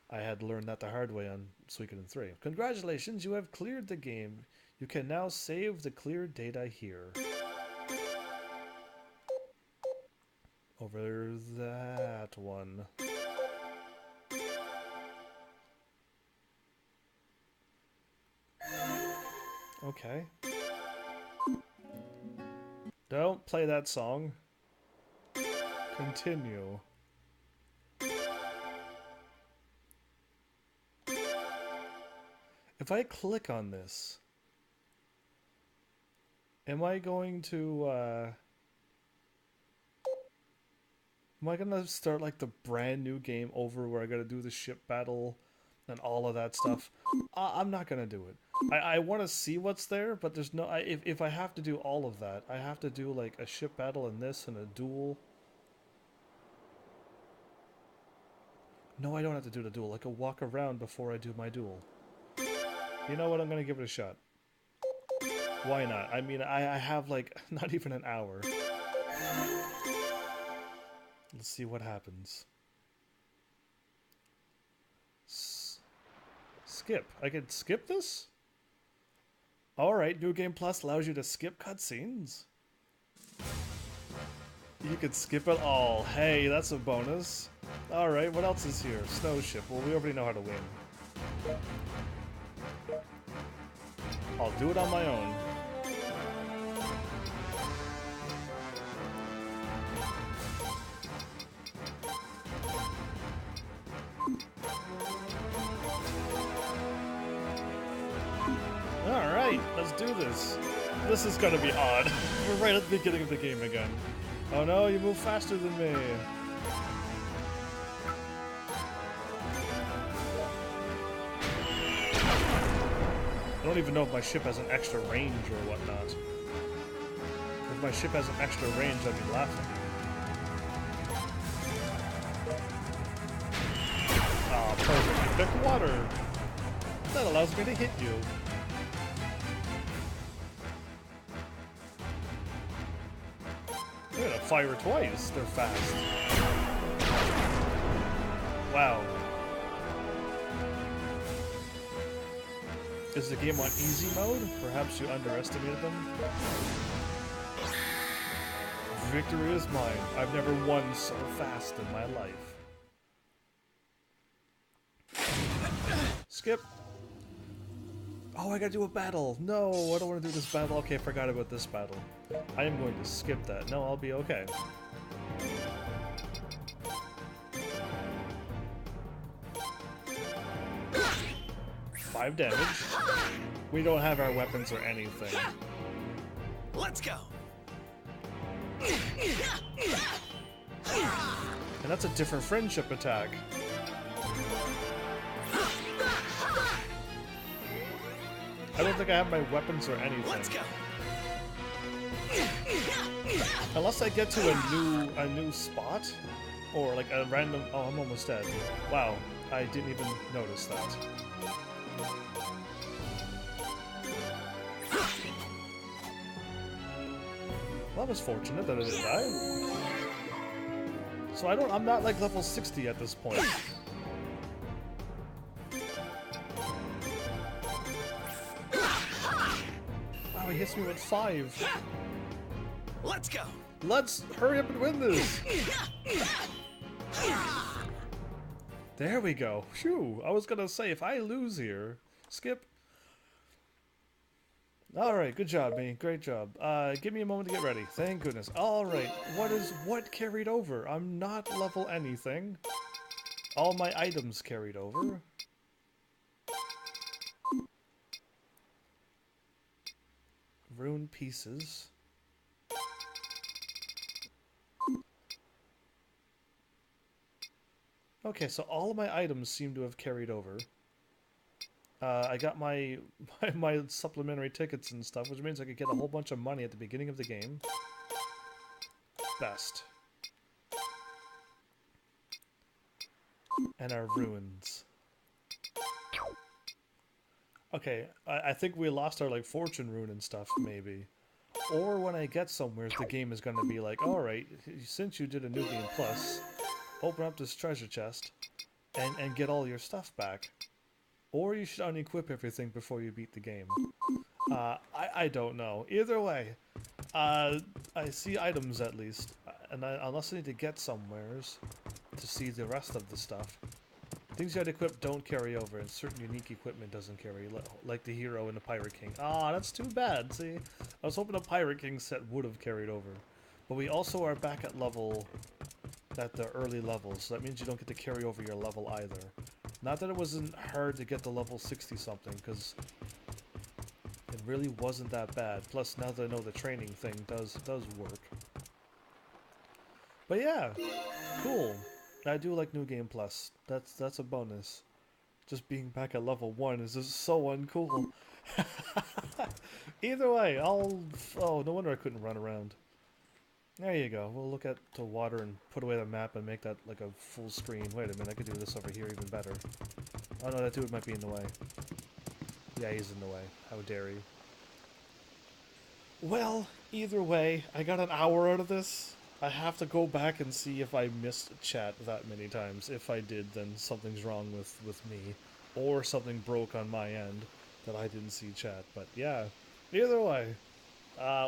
I had learned that the hard way on Suikoden 3. Congratulations, you have cleared the game. You can now save the cleared data here. Over that one. Okay. Don't play that song. Continue. If I click on this, am I going to, am I gonna start like the brand new game over where I gotta do the ship battle and all of that stuff? I'm not gonna do it. I want to see what's there, but there's no... if I have to do all of that, I have to do like a ship battle and this and a duel. No, I don't have to do the duel. I can walk around before I do my duel. You know what? I'm gonna give it a shot. Why not? I mean, I have like not even an hour. Let's see what happens. Skip. I can skip this? Alright, New Game Plus allows you to skip cutscenes. You can skip it all. Hey, that's a bonus. Alright, what else is here? Snow ship. Well, we already know how to win. I'll do it on my own. Alright, let's do this. This is gonna be odd. We're right at the beginning of the game again. Oh no, you move faster than me. I don't even know if my ship has an extra range or whatnot. If my ship has an extra range, I'd be laughing. Ah, perfect. You picked water. That allows me to hit you. They're gonna fire twice. They're fast. Wow. Is the game on easy mode? Perhaps you underestimated them? Victory is mine. I've never won so fast in my life. Skip. Oh, I gotta do a battle. No, I don't want to do this battle. Okay, I forgot about this battle. I am going to skip that. No, I'll be okay. 5 damage. We don't have our weapons or anything. Let's go. And that's a different friendship attack. I don't think I have my weapons or anything. Let's go. Unless I get to a new spot, or like a random. Oh, I'm almost dead. Wow, I didn't even notice that. Well, that was fortunate that I didn't die. So I'm not like level 60 at this point. Wow, he hits me with 5. Let's go. Let's hurry up and win this. There we go. Phew, I was gonna say, if I lose here, skip. Alright, good job, me. Great job. Give me a moment to get ready. Thank goodness. Alright, what carried over? I'm not level anything. All my items carried over. Rune pieces. Okay, so all of my items seem to have carried over. I got my supplementary tickets and stuff, which means I could get a whole bunch of money at the beginning of the game. Best. And our ruins. Okay, I think we lost our like fortune rune and stuff, maybe. Or when I get somewhere, the game is going to be like, alright, since you did a New Game Plus, open up this treasure chest and get all your stuff back. Or you should unequip everything before you beat the game. I don't know. Either way, I see items at least, and unless I need to get somewheres to see the rest of the stuff. Things you had equipped don't carry over, and certain unique equipment doesn't carry, like the hero and the Pirate King. Ah, that's too bad, see? I was hoping the Pirate King set would have carried over. But we also are back at the early levels, so that means you don't get to carry over your level either. Not that it wasn't hard to get to level 60-something, because it really wasn't that bad. Plus, now that I know the training thing does work. But yeah, cool. I do like New Game Plus. That's a bonus. Just being back at level 1 is just so uncool. Either way, oh, no wonder I couldn't run around. There you go. We'll look at the water and put away the map and make that like a full screen. Wait a minute, I could do this over here even better. Oh no, that dude might be in the way. Yeah, he's in the way. How dare he. Well, either way, I got an hour out of this. I have to go back and see if I missed chat that many times. If I did, then something's wrong with me. Or something broke on my end that I didn't see chat. But yeah, either way,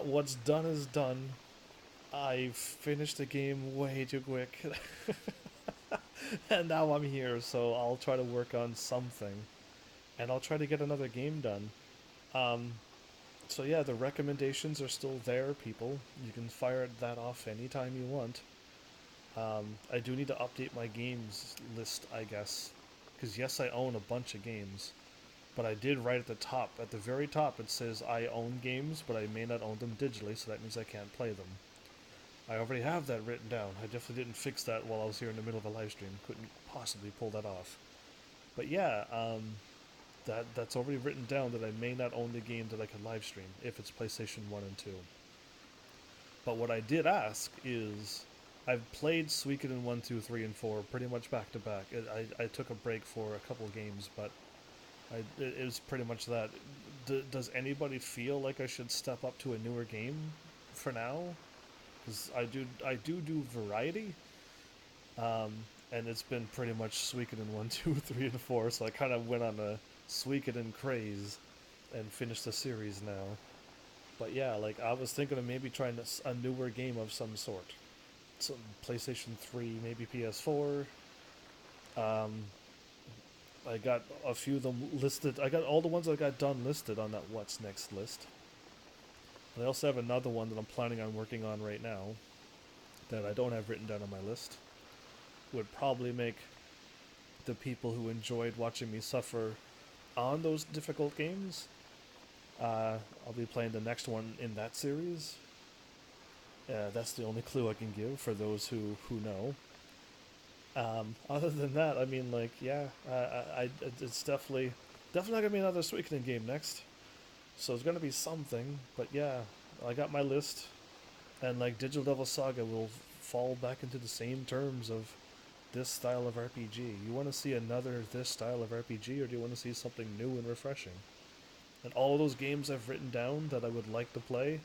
what's done is done. I finished the game way too quick. And now I'm here, so I'll try to work on something. And I'll try to get another game done. So yeah, the recommendations are still there, people. You can fire that off anytime you want. I do need to update my games list, I guess. Because yes, I own a bunch of games. But I did right at the top. At the very top it says I own games, but I may not own them digitally, so that means I can't play them. I already have that written down. I definitely didn't fix that while I was here in the middle of a live stream. Couldn't possibly pull that off. But yeah, that's already written down that I may not own the game that I can live stream if it's PlayStation 1 and 2. But what I did ask is, I've played Suikoden 1, 2, 3, and 4 pretty much back to back. I took a break for a couple games, but it was pretty much that. Does anybody feel like I should step up to a newer game for now? Because I do variety, and it's been pretty much Suikoden 1, 2, 3, and 4, so I kind of went on a Suikoden craze and finished the series now. But yeah, like I was thinking of maybe trying a newer game of some sort. Some PlayStation 3, maybe PS4. I got a few of them listed. I got all the ones I got done listed on that What's Next list. I also have another one that I'm planning on working on right now that I don't have written down on my list. Would probably make the people who enjoyed watching me suffer on those difficult games. I'll be playing the next one in that series. That's the only clue I can give for those who know. Other than that, I mean, like, yeah, it's definitely not gonna be another Suikoden game next. So it's gonna be something, but yeah, I got my list, and like Digital Devil Saga will fall back into the same terms of this style of RPG. You want to see another this style of RPG, or do you want to see something new and refreshing? And all of those games I've written down that I would like to play,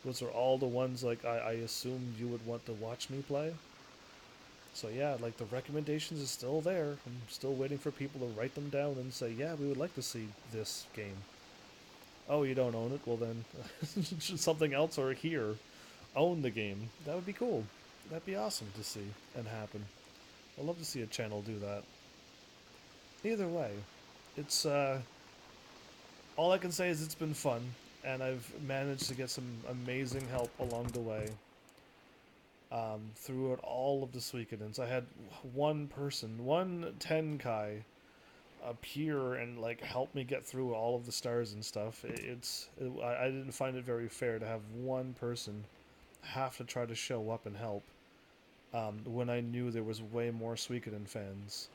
those are all the ones like I assumed you would want to watch me play. So yeah, like the recommendations is still there. I'm still waiting for people to write them down and say, yeah, we would like to see this game. Oh, you don't own it? Well then, something else or here. Own the game. That would be cool. That'd be awesome to see and happen. I'd love to see a channel do that. Either way, it's, all I can say is it's been fun, and I've managed to get some amazing help along the way. Throughout all of the Suikodens, I had one person, one Tenkai, appear and like help me get through all of the stars and stuff. I didn't find it very fair to have one person have to try to show up and help, when I knew there was way more Suikoden fans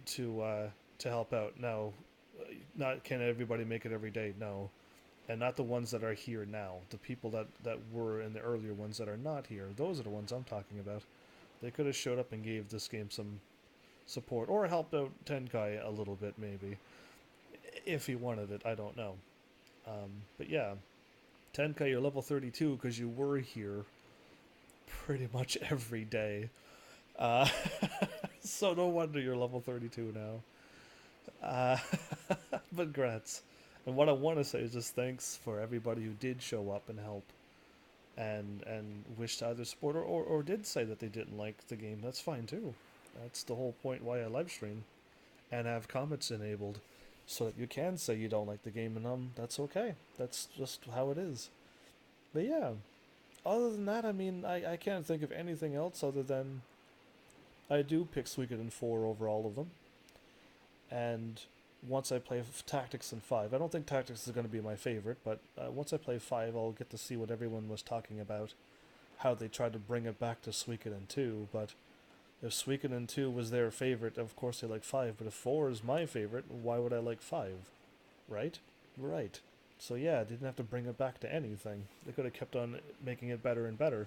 to help out. Now, not can everybody make it every day? No. And not the ones that are here now. The people that were in the earlier ones that are not here. Those are the ones I'm talking about. They could have showed up and gave this game some support, or helped out Tenkai a little bit, maybe. If he wanted it, I don't know. But yeah, Tenkai, you're level 32 because you were here pretty much every day. So no wonder you're level 32 now. But grats. And what I want to say is just thanks for everybody who did show up and help, and wish to either support or did say that they didn't like the game. That's fine too. That's the whole point why I live stream and have comments enabled, so that you can say you don't like the game, and that's okay. That's just how it is. But yeah, other than that, I mean, I can't think of anything else other than I do pick Suikoden 4 over all of them. And once I play Tactics in 5, I don't think Tactics is going to be my favorite, but once I play 5, I'll get to see what everyone was talking about, how they tried to bring it back to Suikoden 2, but if Suikoden 2 was their favorite, of course they like 5, but if 4 is my favorite, why would I like 5? Right? Right. So yeah, didn't have to bring it back to anything. They could have kept on making it better and better,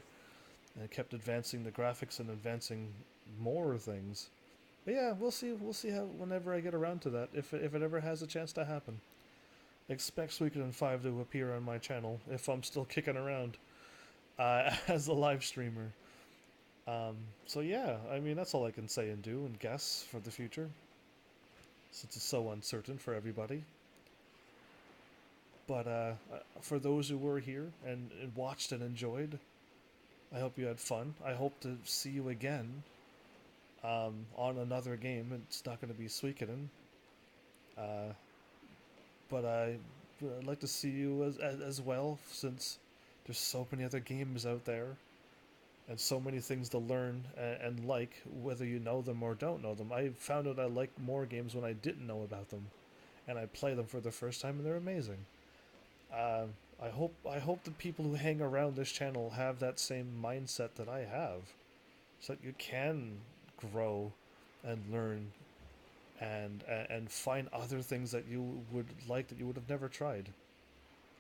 and kept advancing the graphics and advancing more things. But yeah, we'll see how, whenever I get around to that, if it ever has a chance to happen. Expect Suikoden 5 to appear on my channel, if I'm still kicking around, as a live streamer. So yeah, I mean, that's all I can say and do and guess for the future, since it's so uncertain for everybody. But for those who were here and watched and enjoyed, I hope you had fun. I hope to see you again on another game. It's not going to be Suikoden, but I'd like to see you as well, since there's so many other games out there and so many things to learn and like, whether you know them or don't know them. I found out I like more games when I didn't know about them, and I play them for the first time, and they're amazing. I hope the people who hang around this channel have that same mindset that I have, so that you can grow and learn and find other things that you would like that you would have never tried.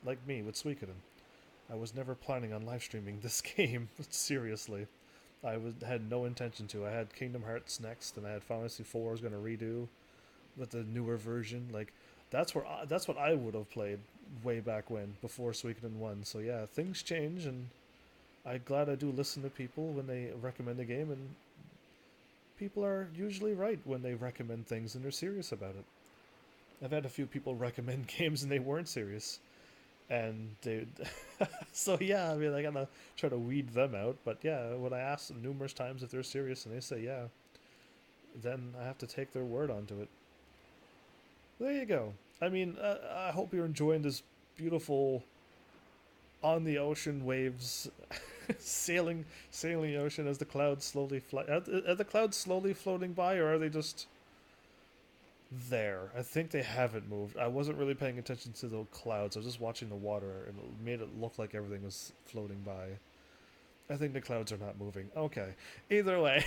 Like me with Suikoden. I was never planning on live streaming this game, seriously. Had no intention to. I had Kingdom Hearts next, and I had Final Fantasy 4 I was going to redo with the newer version. Like, that's what I would have played way back when, before Suikoden 1. So yeah, things change, and I'm glad I do listen to people when they recommend a game, and people are usually right when they recommend things and they're serious about it. I've had a few people recommend games and they weren't serious, and they so yeah, I mean, I gotta try to weed them out. But yeah, when I ask them numerous times if they're serious and they say yeah, then I have to take their word onto it. There you go. I mean, I hope you're enjoying this beautiful on the ocean waves sailing the ocean as the clouds slowly fly. Are the clouds slowly floating by, or are they just there. I think they haven't moved. I wasn't really paying attention to the clouds. I was just watching the water, and it made it look like everything was floating by. I think the clouds are not moving. Okay. Either way.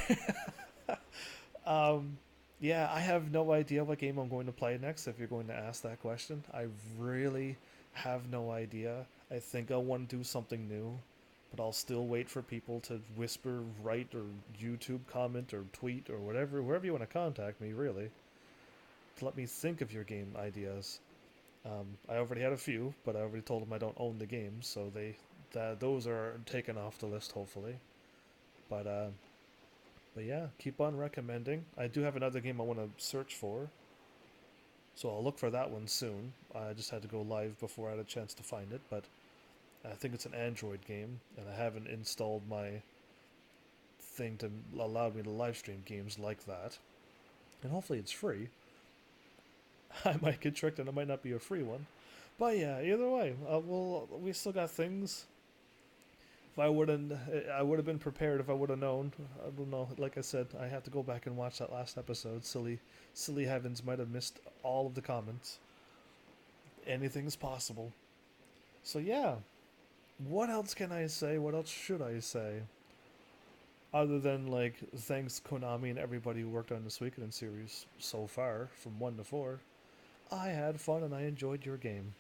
um, yeah, I have no idea what game I'm going to play next, if you're going to ask that question. I really have no idea. I think I'll want to do something new, but I'll still wait for people to whisper, write, or YouTube comment, or tweet, or whatever, wherever you want to contact me, really, to let me think of your game ideas. I already had a few, but I already told them I don't own the games, so those are taken off the list, hopefully. But yeah, keep on recommending. I do have another game I want to search for, so I'll look for that one soon. I just had to go live before I had a chance to find it, but I think it's an Android game, and I haven't installed my thing to allow me to live stream games like that. And hopefully it's free. I might get tricked and it might not be a free one. But yeah, either way, we still got things. If I would have been prepared if I would have known. I don't know. Like I said, I have to go back and watch that last episode. Silly heavens, might have missed all of the comments. Anything's possible. So yeah, what else can I say? What else should I say? Other than, like, thanks Konami and everybody who worked on the Suikoden series so far, from 1 to 4. I had fun and I enjoyed your game.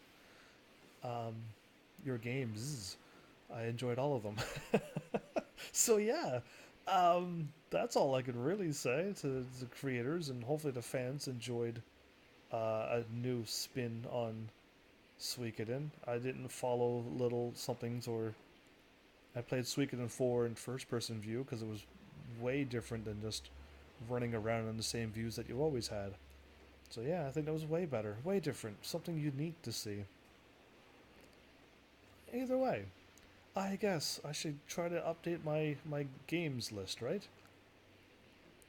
Your games. I enjoyed all of them. So yeah, that's all I could really say to the creators, and hopefully the fans enjoyed a new spin on Suikoden. I didn't follow little somethings, or I played Suikoden 4 in first-person view because it was way different than just running around in the same views that you always had. So yeah, I think that was way better, way different, something unique to see. Either way, I guess I should try to update my games list, right?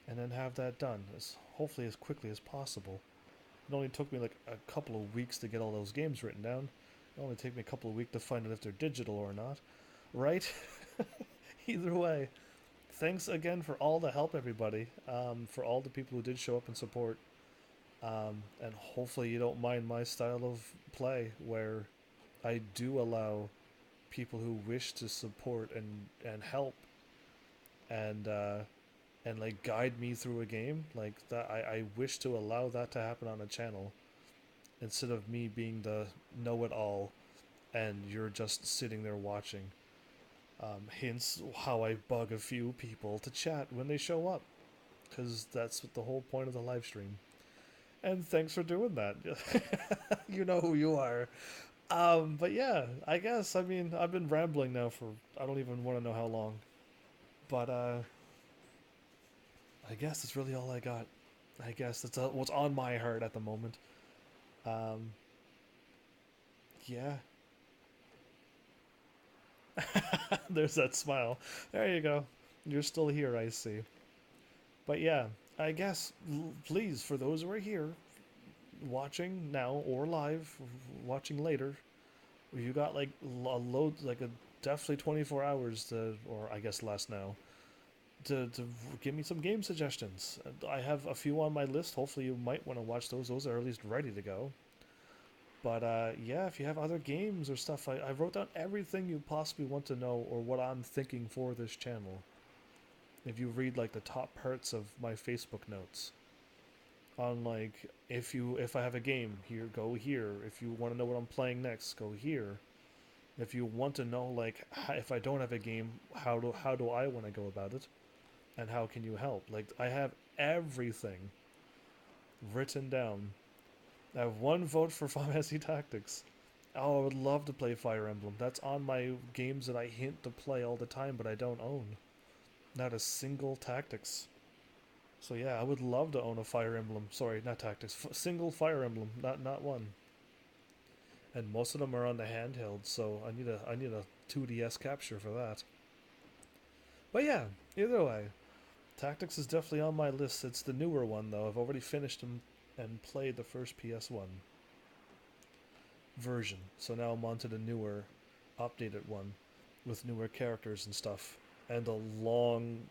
And then have that done, hopefully as quickly as possible. It only took me like a couple of weeks to get all those games written down. It only took me a couple of weeks to find out if they're digital or not. Right? Either way, thanks again for all the help, everybody. For all the people who did show up and support. And hopefully you don't mind my style of play, where I do allow people who wish to support and help and like guide me through a game like that. I wish to allow that to happen on a channel, instead of me being the know-it-all and you're just sitting there watching. Hence how I bug a few people to chat when they show up, because that's what the whole point of the live stream. And thanks for doing that. You know who you are. But yeah, I guess, I mean, I've been rambling now for, I don't even want to know how long. But, I guess that's really all I got. I guess that's what's on my heart at the moment. Yeah. There's that smile. There you go. You're still here, I see. But yeah, I guess, please, for those who are here, watching now or live, watching later, you got like a load, like a definitely 24 hours to, or I guess less now, to give me some game suggestions. I have a few on my list. Hopefully you might want to watch those. Those are at least ready to go. But yeah, if you have other games or stuff, I wrote down everything you possibly want to know, or what I'm thinking for this channel. If you read like the top parts of my Facebook notes, on like, if I have a game, here, go here. If you want to know what I'm playing next, go here. If you want to know, like, if I don't have a game, how do I want to go about it, and how can you help? Like, I have everything written down. I have one vote for Final Fantasy Tactics. Oh, I would love to play Fire Emblem. That's on my games that I hint to play all the time, but I don't own. Not a single Tactics. So yeah, I would love to own a Fire Emblem. Sorry, not Tactics. Single Fire Emblem, not one. And most of them are on the handheld, so I need a 2DS capture for that. But yeah, either way, Tactics is definitely on my list. It's the newer one though. I've already finished them and played the first PS1 version. So now I'm on to the newer, updated one with newer characters and stuff, and a long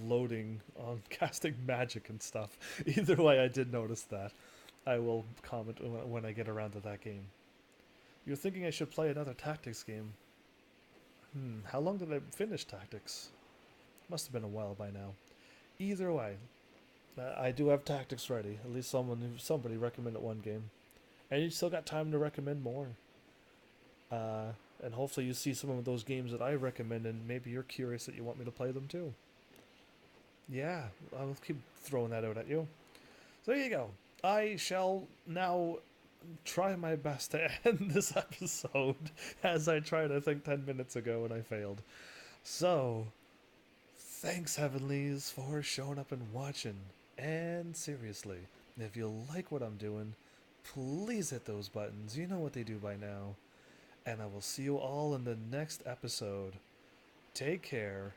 loading on casting magic and stuff. Either way, I did notice that. I will comment when I get around to that game. You're thinking I should play another Tactics game. How long did I finish Tactics? Must have been a while by now. Either way, I do have Tactics ready. At least somebody recommended one game. And you still got time to recommend more. And hopefully you see some of those games that I recommend and maybe you're curious that you want me to play them too. Yeah, I'll keep throwing that out at you. So there you go. I shall now try my best to end this episode as I tried, I think, 10 minutes ago and I failed. So, thanks, Heavenlies, for showing up and watching. And seriously, if you like what I'm doing, please hit those buttons. You know what they do by now. And I will see you all in the next episode. Take care.